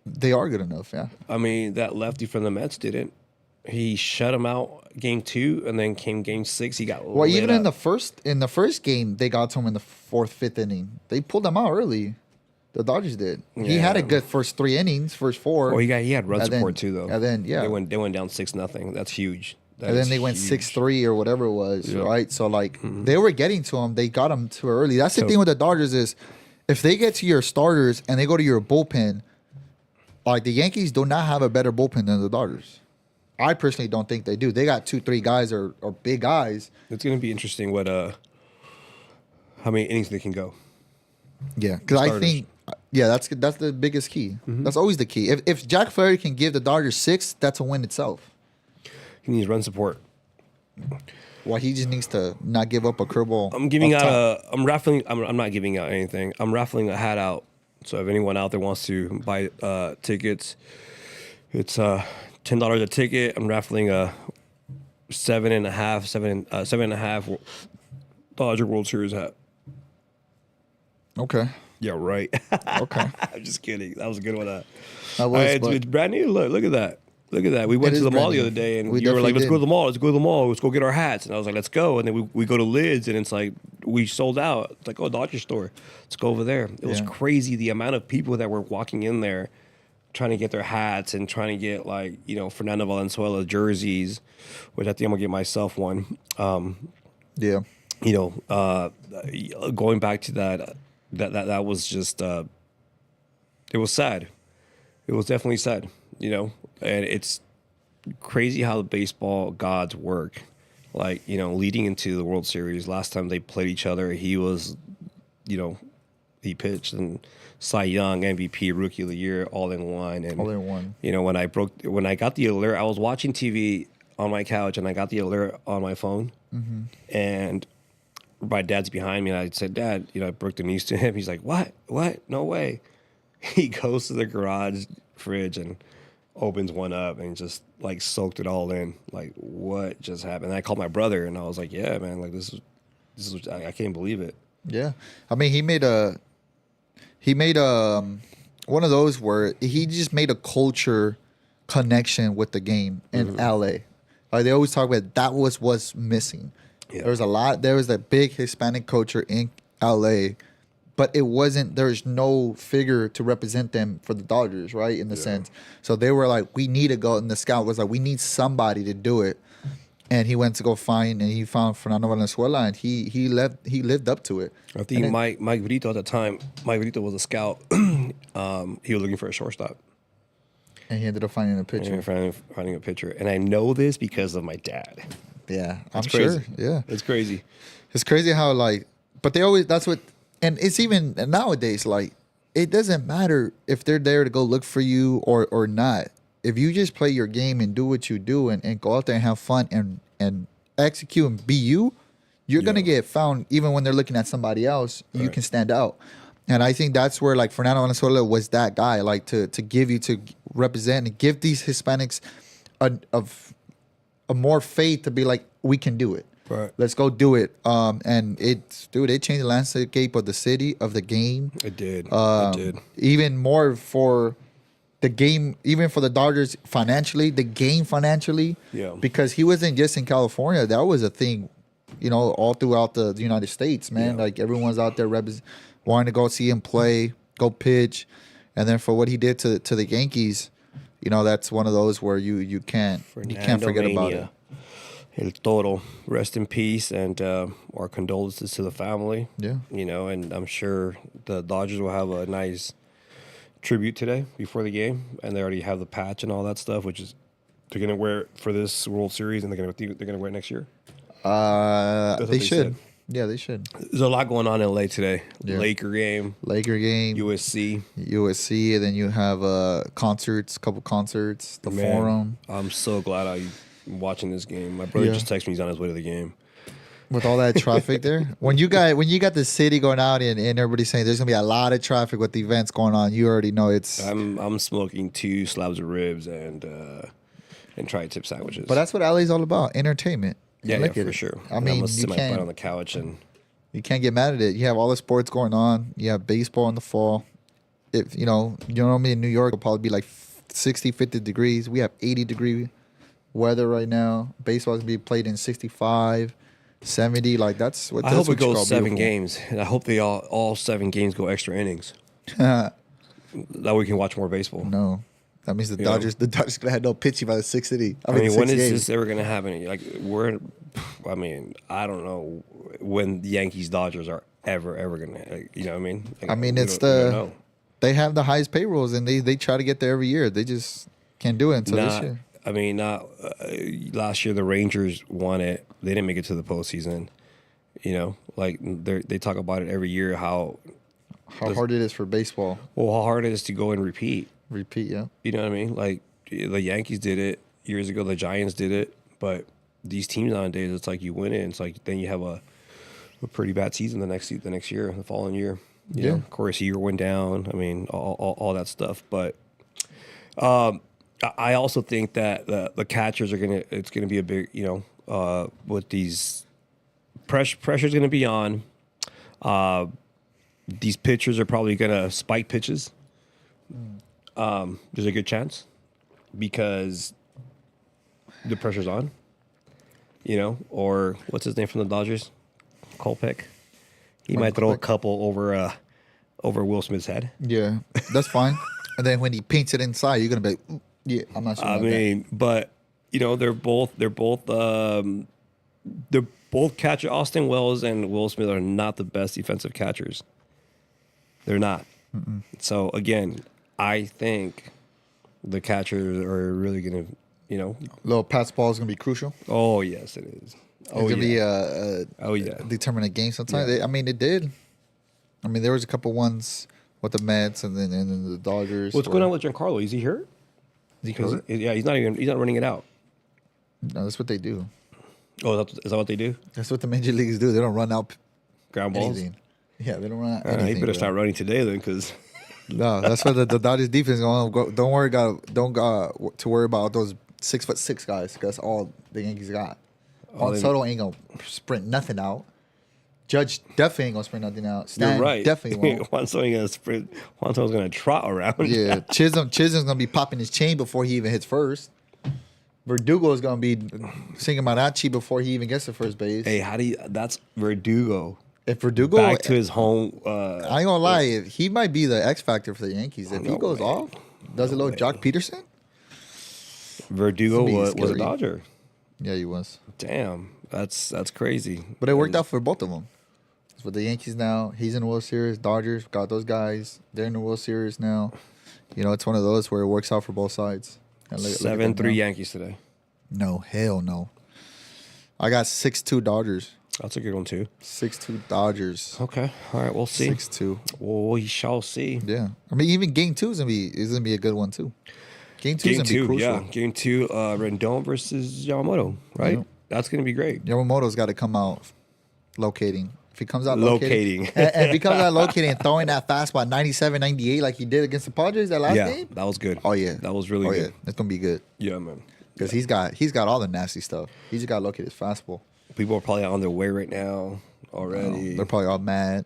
S2: They are good enough, yeah.
S1: I mean, that lefty from the Mets didn't. He shut him out Game 2, and then came Game 6. He got
S2: even
S1: up.
S2: in the first game, they got to him in the 4th, 5th inning. They pulled him out early. The Dodgers did. Yeah. He had a good first 3 innings, first 4.
S1: Well, he had run support too, though.
S2: And then
S1: they went down 6-0. That's huge.
S2: And then they went 6-3 or whatever it was, right? So they were getting to him. They got him too early. That's the thing with the Dodgers is, if they get to your starters and they go to your bullpen, like the Yankees do not have a better bullpen than the Dodgers. I personally don't think they do. They got 2, 3 guys or big guys.
S1: It's going to be interesting how many innings they can go.
S2: Yeah, because Yeah, that's the biggest key. That's always the key. If Jack Flaherty can give the Dodgers 6, that's a win itself.
S1: He needs run support.
S2: Well, he just needs to not give up a curveball.
S1: I'm giving
S2: up
S1: out
S2: top.
S1: I'm raffling. I'm not giving out anything. I'm raffling a hat out. So if anyone out there wants to buy tickets, it's $10 a ticket. I'm raffling a 7.5 Dodger World Series hat.
S2: Okay.
S1: Yeah, right.
S2: Okay.
S1: I'm just kidding. That was a good one.
S2: That was,
S1: It's brand new. Look at that. Look at that. We went
S2: It
S1: to
S2: is
S1: the mall
S2: brand
S1: the
S2: new.
S1: other day, and
S2: We
S1: you were like,
S2: definitely
S1: "Let's go to
S2: did.
S1: the mall. Let's go to the mall. Let's go get our hats." And I was like, "Let's go." And then we go to Lids, and it's like we sold out. It's like, "Oh, Dodger store. Let's go over there." It was
S2: Yeah.
S1: crazy the amount of people that were walking in there, trying to get their hats and trying to get Fernando Valenzuela jerseys, which I think I'm gonna get myself one.
S2: Yeah.
S1: Going back to that was just it was sad. It was definitely sad, and it's crazy how the baseball gods work. Leading into the World Series, last time they played each other, he was, he pitched and Cy Young, MVP, Rookie of the Year, all in one. And
S2: All in one.
S1: When I got the alert, I was watching TV on my couch and I got the alert on my phone, and my dad's behind me, and I said, "Dad, I broke the news to him." He's like, "What? What? No way." He goes to the garage fridge and opens one up and just soaked it all in. Like, what just happened? And I called my brother and I was like, "Yeah, man, this is I can't believe it."
S2: Yeah. I mean, he made one of those where he just made a culture connection with the game in LA. Like they always talk about that was what's missing.
S1: Yeah.
S2: There was a big Hispanic culture in LA, but there's no figure to represent them for the Dodgers, right? In the sense. So they were like, we need to go, and the scout was like, we need somebody to do it. And he went to go find, and he found Fernando Valenzuela, and he lived up to it.
S1: I think Mike Brito at the time, Mike Brito was a scout. He was looking for a shortstop.
S2: And he ended up finding a pitcher.
S1: Finding a pitcher. And I know this because of my dad.
S2: Yeah,
S1: It's
S2: I'm
S1: crazy.
S2: sure. Yeah.
S1: It's crazy.
S2: It's crazy how but they always, that's what, and it's even nowadays, it doesn't matter if they're there to go look for you or not. If you just play your game and do what you do and go out there and have fun and execute and be you're going to get found even when they're looking at somebody else, you can stand out. And I think that's where Fernando Valenzuela was that guy, to give you, to represent and give these Hispanics a more faith to be like, we can do it.
S1: Right.
S2: Let's go do it. And it changed the landscape of the city, of the game.
S1: It did. It did.
S2: Even more for the game, even for the Dodgers financially, the game financially.
S1: Yeah.
S2: Because he wasn't just in California. That was a thing, all throughout the United States, man.
S1: Yeah.
S2: Everyone's out there wanting to go see him play, go pitch. And then for what he did to the Yankees, that's one of those where you can't forget about it.
S1: El Toro, rest in peace, and our condolences to the family.
S2: Yeah.
S1: And I'm sure the Dodgers will have a nice tribute today before the game, and they already have the patch and all that stuff, which is they're gonna wear it for this World Series, and they're gonna wear it next year.
S2: They should.
S1: said.
S2: Yeah, they should.
S1: There's a lot going on in LA today.
S2: Yeah.
S1: Laker game, USC.
S2: USC, and then you have couple concerts, the
S1: Man,
S2: Forum.
S1: I'm so glad I'm watching this game. My brother just texted me he's on his way to the game.
S2: With all that traffic there, when you got the city going out and everybody's saying there's gonna be a lot of traffic with the events going on, you already know it's.
S1: I'm smoking 2 slabs of ribs and tri-tip sandwiches.
S2: But that's what LA's all about, entertainment.
S1: Yeah,
S2: Look
S1: for
S2: at it.
S1: sure.
S2: I
S1: And
S2: mean,
S1: I'm gonna
S2: you
S1: sit my butt on
S2: can't
S1: the couch and
S2: get mad at it. You have all the sports going on. You have baseball in the fall. If you know me in New York, it'll probably be like 60, 50 degrees. We have 80-degree weather right now. Baseball's gonna be played in 65, 70. That's what.
S1: I
S2: That's
S1: hope it
S2: what you
S1: goes
S2: call
S1: 7
S2: beautiful.
S1: games, and I hope they all 7 games go extra innings. That way we can watch more baseball.
S2: No, that means the
S1: Yeah.
S2: Dodgers gonna have no pitching by the 6th inning.
S1: I mean, when is
S2: games.
S1: this ever gonna happen? I don't know when the Yankees Dodgers are ever gonna. You know what I mean?
S2: It's
S1: we don't know.
S2: they have the highest payrolls and they try to get there every year. They just can't do it until this year.
S1: Last year the Rangers won it. They didn't make it to the postseason. They talk about it every year how
S2: how hard it is for baseball.
S1: Well, how hard it is to go and repeat.
S2: Repeat, yeah.
S1: You know what I mean? Like the Yankees did it years ago. The Giants did it. But these teams nowadays, it's like you win it. It's like then you have a pretty bad season the next year, the following year. You know, of course, a year went down. I mean, all that stuff. But I also think that the catchers it's gonna be a big, with these pressure's gonna be on. These pitchers are probably gonna spike pitches. There's a good chance because the pressure's on. Or what's his name from the Dodgers? Kolpeck. He might throw a couple over Will Smith's head.
S2: Yeah, that's fine. And then when he paints it inside, you're gonna be like, "Ooh, yeah, I'm not sure."
S1: But they're both catcher. Austin Wells and Will Smith are not the best defensive catchers. They're not. So again, I think the catchers are really gonna,
S2: little pass ball is gonna be crucial.
S1: Oh yes, it is.
S2: It's gonna be determine a game sometimes.
S1: Yeah.
S2: It did. I mean, there was a couple ones with the Mets and then the Dodgers.
S1: What's going on with Giancarlo? Is he hurt?
S2: Is he hurt?
S1: Yeah, he's not running it out.
S2: No, that's what they do.
S1: Oh, is that what they do?
S2: That's what the major leagues do. They don't run out
S1: Ground balls.
S2: anything. Yeah, they don't run out anything.
S1: He better start running today then, because
S2: no, that's what the Dodgers defense is going. Don't worry to worry about those 6'6" guys. That's all the Yankees got. Juan Soto ain't gonna sprint nothing out. Judge definitely ain't gonna sprint nothing out. Stan
S1: you're right.
S2: Definitely won't.
S1: Juan Soto's gonna sprint. Juan Soto's gonna trot around.
S2: Yeah, Chisholm's gonna be popping his chain before he even hits first. Verdugo is gonna be singing mariachi before he even gets to first base.
S1: Hey, that's Verdugo.
S2: If Verdugo
S1: back to his home,
S2: I ain't gonna lie, he might be the X factor for the Yankees. If he goes off, does a little Jock Peterson.
S1: Verdugo was a Dodger.
S2: Yeah, he was.
S1: Damn, that's crazy.
S2: But it worked out for both of them. It's with the Yankees now. He's in the World Series. Dodgers got those guys. They're in the World Series now. It's one of those where it works out for both sides.
S1: 7-3 Yankees today.
S2: No, hell no. I got 6-2 Dodgers.
S1: That's a good one too.
S2: 6-2 Dodgers.
S1: Okay, all right, we'll see.
S2: 6-2.
S1: Well, we shall see.
S2: Yeah, I mean, even Game 2 is gonna be a good one too. Game 2 is gonna be crucial.
S1: Yeah, Game 2, Rendon versus Yamamoto, right? Yep. That's gonna be great.
S2: Yamamoto's got to come out locating. If he comes out
S1: locating,
S2: and if he comes out locating and throwing that fastball 97, 98 like he did against the Padres that last game.
S1: That was good.
S2: Oh yeah,
S1: that was really good.
S2: Yeah, it's gonna be good.
S1: Yeah, man.
S2: Because he's got all the nasty stuff. He's just got to locate his fastball.
S1: People are probably on their way right now already.
S2: They're probably all mad.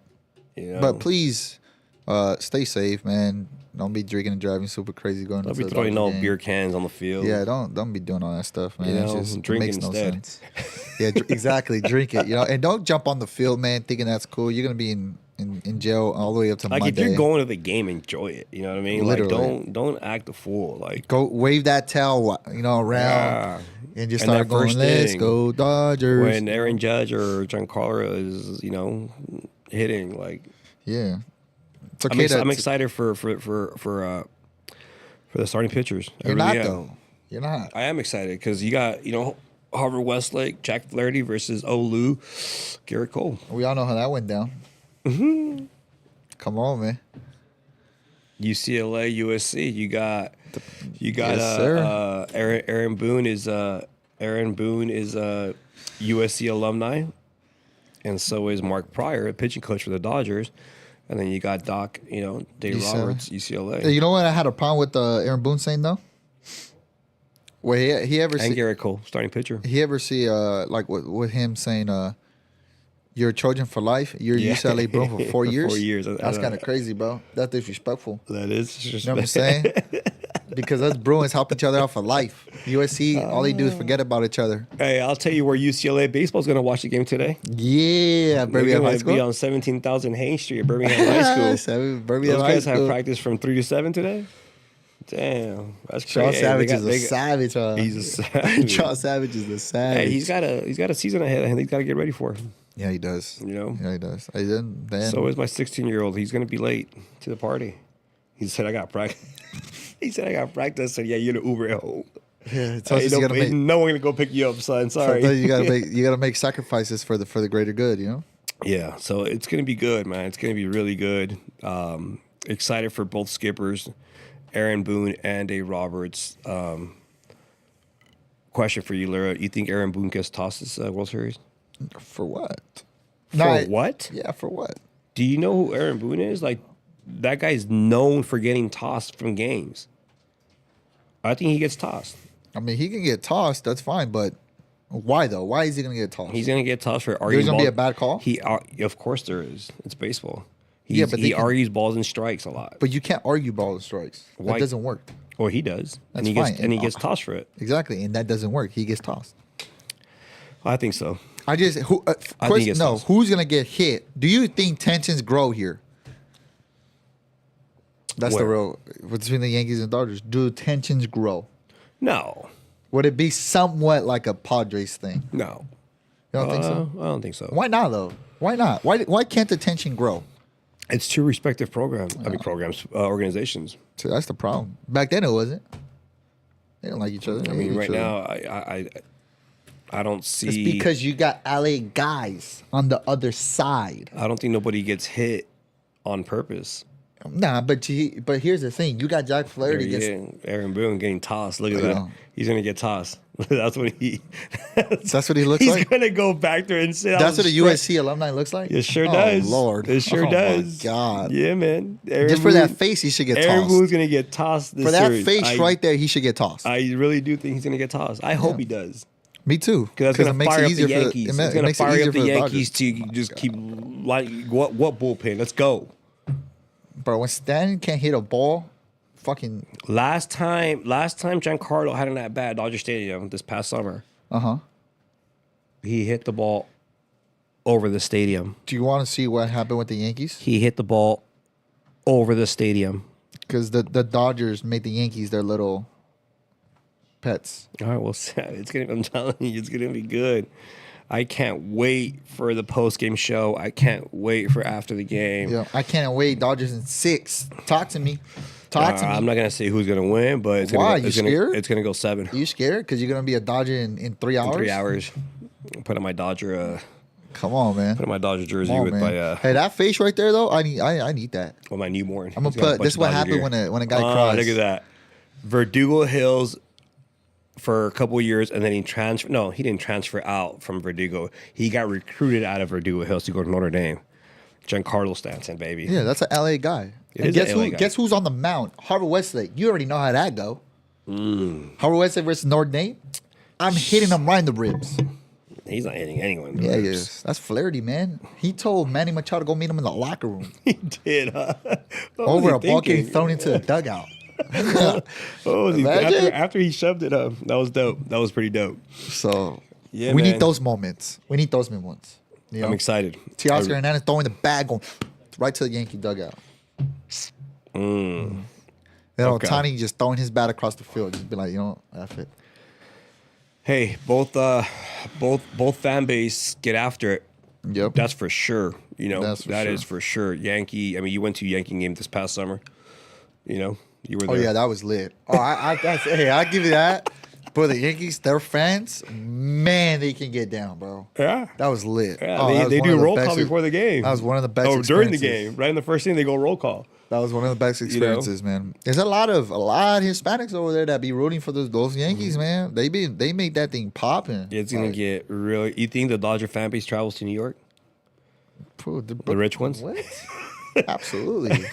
S2: But please, stay safe, man. Don't be drinking and driving super crazy going.
S1: Don't be throwing no beer cans on the field.
S2: Yeah, don't be doing all that stuff, man.
S1: It just makes no sense.
S2: Yeah, exactly. Drink it, and don't jump on the field, man, thinking that's cool. You're gonna be in jail all the way up to Monday.
S1: Like if you're going to the game, enjoy it. You know what I mean?
S2: Literally.
S1: Like don't act a fool. Like
S2: go wave that tail, around. And just start going, let's go Dodgers.
S1: When Aaron Judge or Giancarlo is, hitting, like,
S2: yeah, it's okay.
S1: I'm excited for the starting pitchers.
S2: You're not though. You're not.
S1: I am excited because you got Harvard Westlake, Jack Flaherty versus Olu, Garrett Cole.
S2: We all know how that went down. Mm-hmm. Come on, man.
S1: UCLA, USC. You got
S2: yes,
S1: Aaron Boone is USC alumni, and so is Mark Pryor, a pitching coach for the Dodgers, and then you got Doc, Dave Roberts, UCLA.
S2: You know what I had a problem with Aaron Boone saying though? Well, he ever
S1: and Garrett Cole, starting pitcher.
S2: He ever see like with him saying you're a Trojan for life. You're UCLA bro for 4 years.
S1: 4 years.
S2: That's kind of crazy, bro. That's disrespectful.
S1: That is disrespectful.
S2: You know what I'm saying? Because us Bruins help each other out for life. USC, all they do is forget about each other.
S1: Hey, I'll tell you where UCLA baseball's going to watch the game today.
S2: Yeah, Birmingham High School.
S1: Be on 17,000 Haynes Street at Birmingham High School.
S2: Birmingham
S1: Those
S2: High
S1: guys
S2: School.
S1: have practice from 3 to 7 today? Damn, that's crazy.
S2: Charles Savage is a savage.
S1: He's a savage.
S2: Charles Savage is a savage.
S1: Hey, he's got a season ahead and he's got to get ready for.
S2: Yeah, he does.
S1: Yeah,
S2: he does.
S1: So is my 16-year-old. He's gonna be late to the party. He said I got practice. He said I got practice. So yeah, you're the Uber at home.
S2: Yeah,
S1: no one gonna go pick you up, son. Sorry.
S2: You gotta make sacrifices for the greater good.
S1: Yeah, so it's gonna be good, man. It's gonna be really good. Excited for both skippers, Aaron Boone and A. Roberts. Question for you, Lyra. You think Aaron Boone gets tossed this World Series?
S2: For what?
S1: For what?
S2: Yeah, for what?
S1: Do you know who Aaron Boone is? Like, that guy's known for getting tossed from games. I think he gets tossed.
S2: I mean, he can get tossed. That's fine, but why though? Why is he gonna get tossed?
S1: He's gonna get tossed for arguing.
S2: There's gonna be
S1: ball-
S2: a bad call?
S1: Of course there is. It's baseball.
S2: Yeah, but
S1: he argues balls and strikes a lot.
S2: But you can't argue ball and strikes.
S1: Why?
S2: That doesn't work.
S1: Or he does,
S2: That's
S1: and
S2: fine.
S1: he gets tossed for it.
S2: Exactly, and that doesn't work. He gets tossed.
S1: I think so.
S2: I just who
S1: I think he
S2: question,
S1: gets
S2: no.
S1: tossed.
S2: Who's gonna get hit? Do you think tensions grow here? That's the
S1: Where?
S2: real between the Yankees and Dodgers. Do tensions grow?
S1: No,
S2: Would it be somewhat like a Padres thing?
S1: no.
S2: You don't think so?
S1: I don't think so.
S2: Why not though? Why not? Why can't the tension grow?
S1: It's two respective programs. Organizations.
S2: So that's the problem. Back then it wasn't. They don't like each other.
S1: I mean, right now, I don't see.
S2: It's because you got LA guys on the other side.
S1: I don't think nobody gets hit on purpose.
S2: Nah, but here's the thing: you got Jack Flaherty against.
S1: Yeah, Aaron Boone getting tossed. Look at
S2: I
S1: that.
S2: know.
S1: He's gonna get tossed. That's what he.
S2: That's what he looks
S1: He's
S2: like.
S1: gonna go back there and sit.
S2: That's
S1: out
S2: what a
S1: stretch.
S2: USC alumni looks like.
S1: It sure
S2: Oh,
S1: does.
S2: Lord,
S1: It sure
S2: Oh,
S1: does.
S2: My God,
S1: Yeah, man. Aaron
S2: just for that
S1: Boone-
S2: face, he should get
S1: Aaron
S2: tossed.
S1: Boone's gonna get tossed. This
S2: For that
S1: series.
S2: face right there, he should get tossed.
S1: I really do think he's gonna get tossed. I hope he does.
S2: Me too.
S1: Because that's
S2: it
S1: gonna
S2: makes
S1: fire
S2: it
S1: up
S2: easier
S1: the
S2: for
S1: Yankees.
S2: it
S1: It's gonna
S2: makes it
S1: fire
S2: easier
S1: up the
S2: for
S1: Yankees
S2: Dodgers.
S1: to just keep like what bullpen? Let's go.
S2: Bro, when Stanton can't hit a ball, fucking
S1: Last time Giancarlo had an at bat at Dodger Stadium this past summer, he hit the ball over the stadium.
S2: Do you want to see what happened with the Yankees?
S1: He hit the ball over the stadium.
S2: Because the Dodgers made the Yankees their little pets.
S1: All right, well, it's gonna. I'm telling you, it's gonna be good. I can't wait for the post game show. I can't wait for after the game.
S2: Yeah, I can't wait. Dodgers in 6. Talk to me. Talk to me.
S1: I'm not gonna say who's gonna win, but it's
S2: Why?
S1: gonna.
S2: You scared?
S1: It's gonna go 7.
S2: Are you scared? Because you're gonna be a Dodger in 3 hours.
S1: 3 hours. Put on my Dodger.
S2: Come on, man.
S1: Put on my Dodger jersey
S2: Come on,
S1: with
S2: man.
S1: my
S2: hey, that face right there though. I need that.
S1: with my newborn.
S2: I'm gonna put. This is what happened when a guy
S1: Oh,
S2: cries.
S1: look at that. Verdugo Hills for a couple of years, and then he transferred. No, he didn't transfer out from Verdugo. He got recruited out of Verdugo Hills to go to Notre Dame. Giancarlo Stanton, baby.
S2: Yeah, that's an LA guy.
S1: It
S2: And
S1: is
S2: guess
S1: an LA
S2: who?
S1: guy.
S2: Guess who's on the mound? Harvard Westlake. You already know how that go. Harvard Westlake versus Notre Dame. I'm hitting him right in the ribs.
S1: He's not hitting anyone.
S2: Yeah, he is. That's Flaherty, man. He told Manny Machado to go meet him in the locker room
S1: He did, huh? What was
S2: over
S1: he
S2: a ball getting
S1: thinking?
S2: thrown into the dugout.
S1: What was he
S2: Imagine.
S1: after he shoved it up? That was dope. That was pretty dope.
S2: So
S1: Yeah,
S2: we
S1: man.
S2: need those moments. We need those moments. You know?
S1: I'm excited.
S2: Teoscar Hernandez throwing the bag going right to the Yankee dugout. Then
S1: Okay.
S2: Otani just throwing his bat across the field. Just be like, you know, F it.
S1: Hey, both fan base get after it.
S2: Yep.
S1: That's for sure. You know,
S2: That's for
S1: that
S2: sure.
S1: is for sure. Yankee. I mean, you went to a Yankee game this past summer. You know, you were
S2: Oh
S1: there.
S2: yeah, that was lit. Oh, hey, I give you that. But the Yankees, their fans, man, they can get down, bro.
S1: Yeah.
S2: That was lit.
S1: Yeah,
S2: Oh, that was
S1: they
S2: one
S1: do
S2: of
S1: a
S2: the
S1: roll
S2: best-
S1: call before the game.
S2: That was one of the best.
S1: Oh, during the
S2: experiences.
S1: game, right in the first inning, they go roll call.
S2: That was one of the best
S1: know?
S2: experiences, man. There's a lot of Hispanics over there that be rooting for those Yankees, man. They made that thing popping.
S1: It's gonna get really. You think the Dodger fan base travels to New York? The rich ones?
S2: What? Absolutely.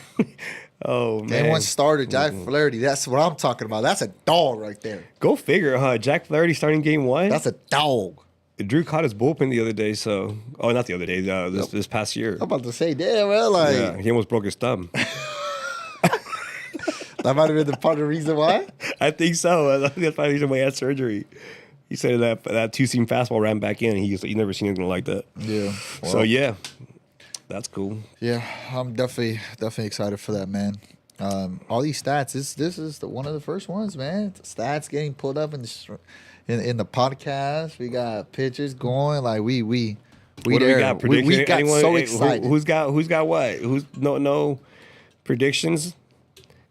S1: Oh man,
S2: Game one starter, Jack Flaherty. That's what I'm talking about. That's a dog right there.
S1: Go figure, huh? Jack Flaherty starting game 1.
S2: That's a dog.
S1: Drew caught his bullpen the other day, so not the other day. This past year.
S2: I'm about to say, damn, man, like
S1: Yeah, he almost broke his thumb.
S2: that might have been the part of the reason why.
S1: I think so. I think that's probably the reason why he had surgery. He said that two-seam fastball ran back in. He never seen anything like that.
S2: Yeah.
S1: So yeah, that's cool.
S2: Yeah, I'm definitely excited for that, man. All these stats. This is one of the first ones, man. The stats getting pulled up in the podcast. We got pictures going. Like we
S1: What do
S2: there.
S1: we got?
S2: We
S1: Prediction?
S2: got
S1: Anyone,
S2: so excited.
S1: Who's got what? Who's no predictions?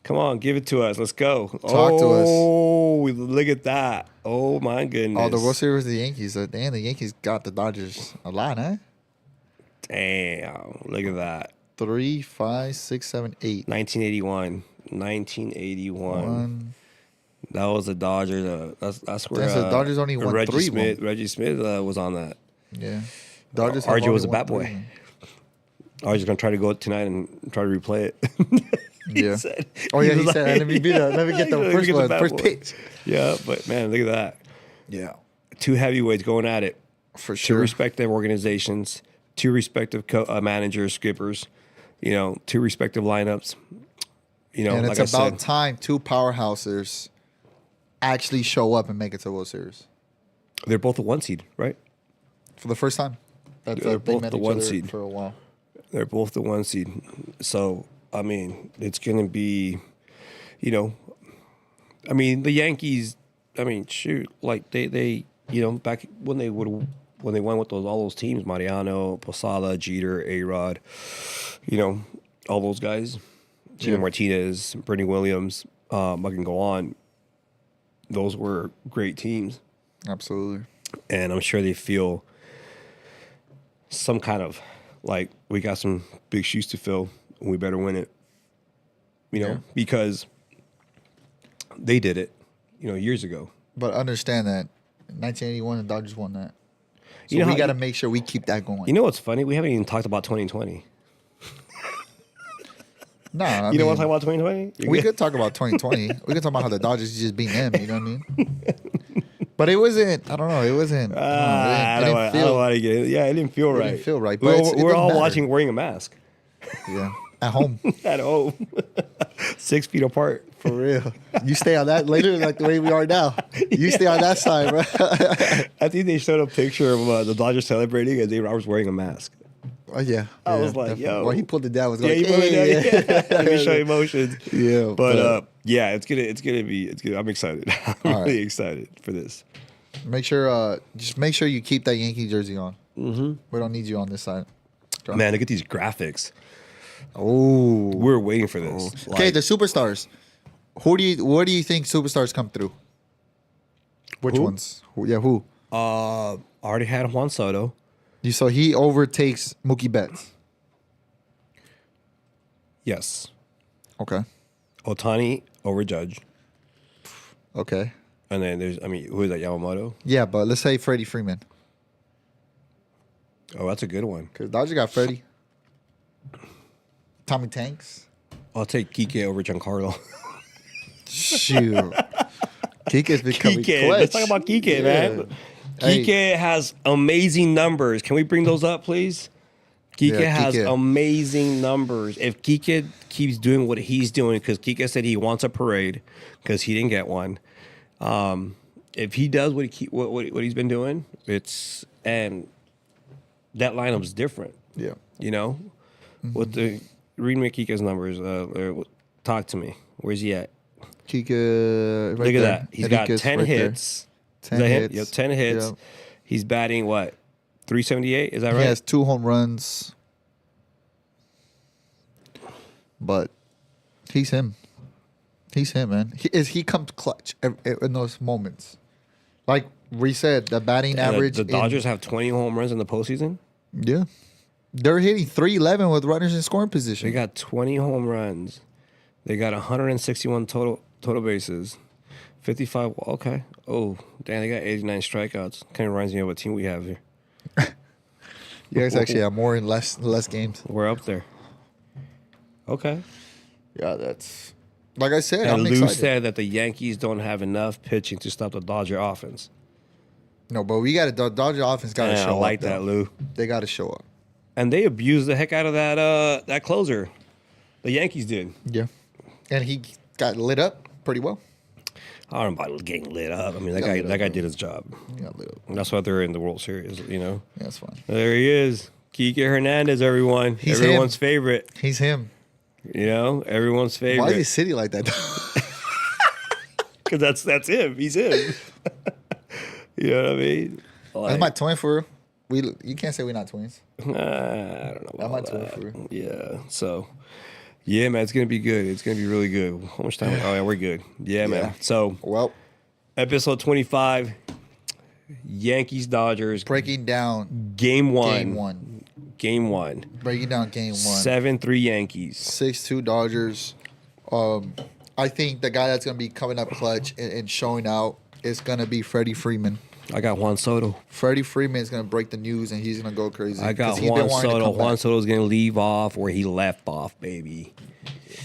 S1: Come on, give it to us. Let's go.
S2: Talk to us.
S1: Oh, look at that. Oh my goodness.
S2: Oh, the World Series of the Yankees. Damn, the Yankees got the Dodgers a lot, huh?
S1: Damn, look at that.
S2: 3, 5, 6, 7, 8.
S1: 1981. 1981.
S2: One.
S1: That was the Dodgers. That's where
S2: The Dodgers only won
S1: Reggie
S2: 3
S1: Smith.
S2: of them.
S1: Reggie Smith was on that.
S2: Yeah. Dodgers have
S1: RJ
S2: only
S1: was a
S2: won
S1: bat
S2: 3
S1: boy.
S2: of them.
S1: RJ's gonna try to go tonight and try to replay it.
S2: Yeah.
S1: Said,
S2: He said, let me get the first one, first pitch.
S1: Yeah, but man, look at that.
S2: Yeah.
S1: 2 heavyweights going at it.
S2: For
S1: 2
S2: sure.
S1: respective organizations, 2 respective managers, skippers, 2 respective lineups.
S2: And it's
S1: like I
S2: about
S1: said,
S2: time 2 powerhouses actually show up and make it to the World Series
S1: they're both a 1 seed, right?
S2: for the first time. That's
S1: They're
S2: they
S1: both
S2: met
S1: the
S2: each
S1: 1
S2: other
S1: seed.
S2: for a while.
S1: They're both the 1 seed. So, I mean, it's going to be, I mean, the Yankees, shoot, like they back when they won with all those teams, Mariano, Posada, Jeter, A-Rod, all those guys, Gino Martinez, Bernie Williams, I can go on. Those were great teams.
S2: Absolutely.
S1: And I'm sure they feel some kind of like we got some big shoes to fill and we better win it. Because they did it, years ago.
S2: But understand that in 1981, the Dodgers won that. So
S1: You know
S2: we
S1: how-
S2: got to make sure we keep that going.
S1: You know what's funny? We haven't even talked about 2020.
S2: No, I
S1: You don't want
S2: mean,
S1: to talk about 2020?
S2: we could talk about 2020. We could talk about how the Dodgers just beat them. You know what I mean? But it wasn't. I don't know. It wasn't.
S1: I don't want to get it. Yeah, it didn't feel right.
S2: didn't feel right,
S1: We
S2: but
S1: were,
S2: it
S1: we're
S2: doesn't
S1: all
S2: matter.
S1: watching wearing a mask
S2: Yeah, at home.
S1: at home, 6 feet apart.
S2: For real. You stay on that later, like the way we are now. You stay on that side, bro.
S1: I think they showed a picture of the Dodgers celebrating and Dave Roberts wearing a mask.
S2: Oh yeah.
S1: I
S2: yeah,
S1: was like,
S2: definitely.
S1: yo.
S2: Well, he pulled it down. Was
S1: Yeah,
S2: like,
S1: you put it
S2: hey,
S1: down. Yeah. Let me show emotions.
S2: Yeah,
S1: But yeah, it's gonna be. I'm excited. I'm
S2: All
S1: really
S2: right.
S1: excited for this.
S2: make sure you keep that Yankee jersey on. Mm-hmm. We don't need you on this side. Go.
S1: Man, look at these graphics.
S2: Oh.
S1: We're waiting for this.
S2: Okay, the superstars. Where do you think superstars come through? Which
S1: Who?
S2: ones? Who?
S1: Already had Juan Soto.
S2: So he overtakes Mookie Betts.
S1: Yes.
S2: Okay.
S1: Otani over Judge.
S2: Okay.
S1: And then who is that? Yamamoto?
S2: Yeah, but let's say Freddie Freeman.
S1: Oh, that's a good one.
S2: Because Dodgers got Freddie. Tommy Tanks.
S1: I'll take Kike over Giancarlo.
S2: Shoot. Kike's becoming
S1: Kike.
S2: clutch.
S1: Let's talk about Kike, man.
S2: Hey.
S1: Kike has amazing numbers. Can we bring those up, please? Kike
S2: Yeah,
S1: has
S2: Kike.
S1: amazing numbers. If Kike keeps doing what he's doing, because Kike said he wants a parade because he didn't get one. If he does what he's been doing, and that lineup's different.
S2: Yeah.
S1: With the read me Kike's numbers. Talk to me. Where's he at?
S2: Kike. Right
S1: Look at
S2: there.
S1: that. He's got
S2: Enriquez
S1: 10
S2: right there.
S1: hits.
S2: 10
S1: Is that him?
S2: hits.
S1: Yep, 10 hits.
S2: Yep.
S1: He's batting what? 378? Is that right?
S2: He has 2 home runs. But he's him. He's him, man. He comes clutch in those moments. Like we said, the batting
S1: And
S2: average.
S1: The Dodgers have 20 home runs in the postseason.
S2: Yeah. They're hitting 311 with runners in scoring position.
S1: They got 20 home runs. They got 161 total bases. 55. Okay. Oh, damn, they got 89 strikeouts. Kind of reminds me of what team we have here.
S2: You guys actually have more and less games.
S1: We're up there. Okay.
S2: Yeah, that's like I said.
S1: And
S2: I'm
S1: Lou
S2: excited.
S1: said that the Yankees don't have enough pitching to stop the Dodger offense.
S2: No, but we got to. Dodger offense got to
S1: And
S2: show
S1: I
S2: up.
S1: like that,
S2: though.
S1: Lou.
S2: They got to show up.
S1: And they abused the heck out of that closer. The Yankees did.
S2: Yeah, and he got lit up pretty well.
S1: I don't know about getting lit up. I mean, that
S2: Got
S1: guy
S2: lit up,
S1: that guy
S2: bro.
S1: did his job.
S2: He got lit up.
S1: That's why they're in the World Series,
S2: Yeah, that's fine.
S1: There he is. Kike Hernandez, everyone.
S2: He's
S1: Everyone's
S2: him.
S1: favorite.
S2: He's him.
S1: Everyone's
S2: Why is he
S1: favorite.
S2: sitting like that?
S1: Because that's him. He's him. You know what I mean?
S2: That's my twin for real. You can't say we're not twins.
S1: I don't know.
S2: That's my
S1: about
S2: twin
S1: that.
S2: for real.
S1: Yeah. So, yeah, man, it's gonna be good. It's gonna be really good. How much time? Oh yeah, we're good. Yeah, man. So,
S2: Well,
S1: episode 25, Yankees Dodgers,
S2: breaking down
S1: game one.
S2: game one.
S1: Game 1.
S2: Breaking down game 1.
S1: 7-3 Yankees.
S2: 6-2 Dodgers. I think the guy that's going to be coming up clutch and showing out is going to be Freddie Freeman.
S1: I got Juan Soto.
S2: Freddie Freeman is going to break the news, and he's going to go crazy.
S1: I got Juan Soto. Juan Soto's going to leave off where he left off, baby.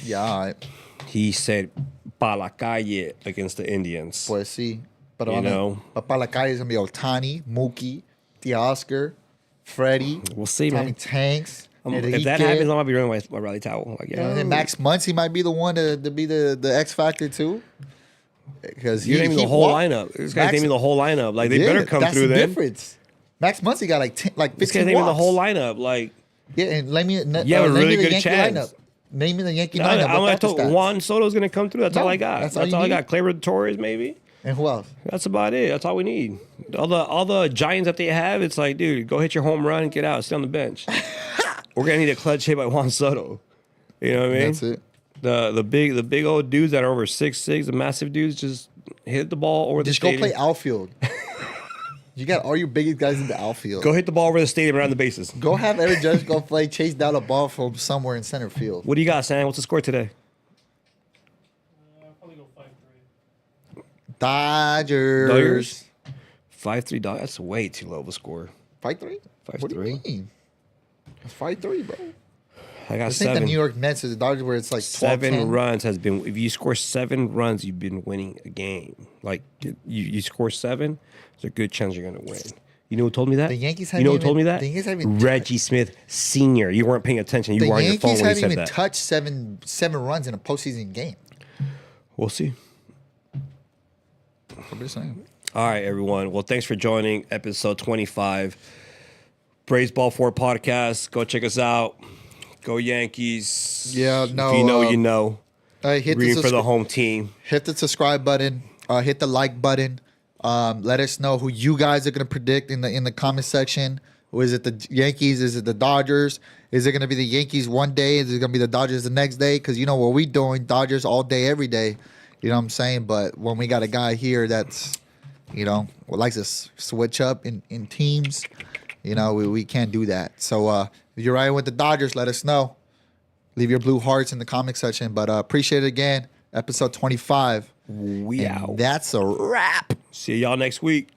S2: Yeah, all right.
S1: He said, pa la calle against the Indians.
S2: Pues sí. But para la calle is going to be Ohtani, Mookie, Teoscar, Freddie.
S1: We'll see,
S2: Tommy
S1: man.
S2: Tanks.
S1: If that happens, I might be running my rally towel. Like, yeah.
S2: And Max Muncy might be the one to be the X factor too. Because
S1: you're naming the whole lineup. This guy's naming the whole lineup. Like, they better come through then. That's the difference.
S2: Max Muncy got like 15
S1: This guy's naming the whole lineup. Like,
S2: yeah, and name me
S1: you have a really good chance.
S2: Lineup. Name me the Yankee lineup.
S1: I told Juan Soto's going to come through. That's all I got. That's all I got. Gleyber Torres, maybe.
S2: And who else?
S1: That's about it. That's all we need. All the Giants that they have, it's like, dude, go hit your home run, get out, stay on the bench. We're gonna need a clutch hit by Juan Soto. You know what I mean?
S2: That's it.
S1: The big old dudes that are over 6'6", the massive dudes, just hit the ball over the stadium.
S2: Just go play outfield. You got all your biggest guys in the outfield.
S1: Go hit the ball over the stadium around the bases.
S2: Go have Aaron Judge go play, chase down a ball from somewhere in center field.
S1: What do you got, Sam? What's the score today?
S3: I'll probably go 5-3.
S2: Dodgers.
S1: 5-3 Dodgers. That's way too low of a score.
S2: 5-3?
S1: 5-3.
S2: What do you mean? It's 5-3, bro.
S1: I got
S2: I
S1: 7.
S2: think the New York Mets is the Dodgers where it's like 12,
S1: 7
S2: 10.
S1: runs has been. If you score 7 runs, you've been winning a game. Like you score 7, there's a good chance you're gonna win. You know who told me that?
S2: The Yankees
S1: You know who told me that?
S2: The Yankees haven't
S1: Reggie Smith Sr. You weren't paying attention. You were on your phone when he
S2: haven't
S1: said
S2: even
S1: that.
S2: touched seven runs in a postseason game.
S1: We'll see.
S2: I'm just saying.
S1: All right, everyone. Well, thanks for joining episode 25. Braves Ball 4 podcast. Go check us out. Go Yankees.
S2: Yeah, no.
S1: If you know, you know.
S2: Hit
S1: Rooting for the home team.
S2: Hit the subscribe button. Hit the like button. Let us know who you guys are going to predict in the comment section. Is it the Yankees? Is it the Dodgers? Is it going to be the Yankees one day? Is it going to be the Dodgers the next day? Because you know what we doing, Dodgers all day, every day. You know what I'm saying? But when we got a guy here that's, likes to switch up in teams, we can't do that. So if you're riding with the Dodgers, let us know. Leave your blue hearts in the comment section. But appreciate it again. Episode 25.
S1: We out.
S2: That's a wrap.
S1: See y'all next week.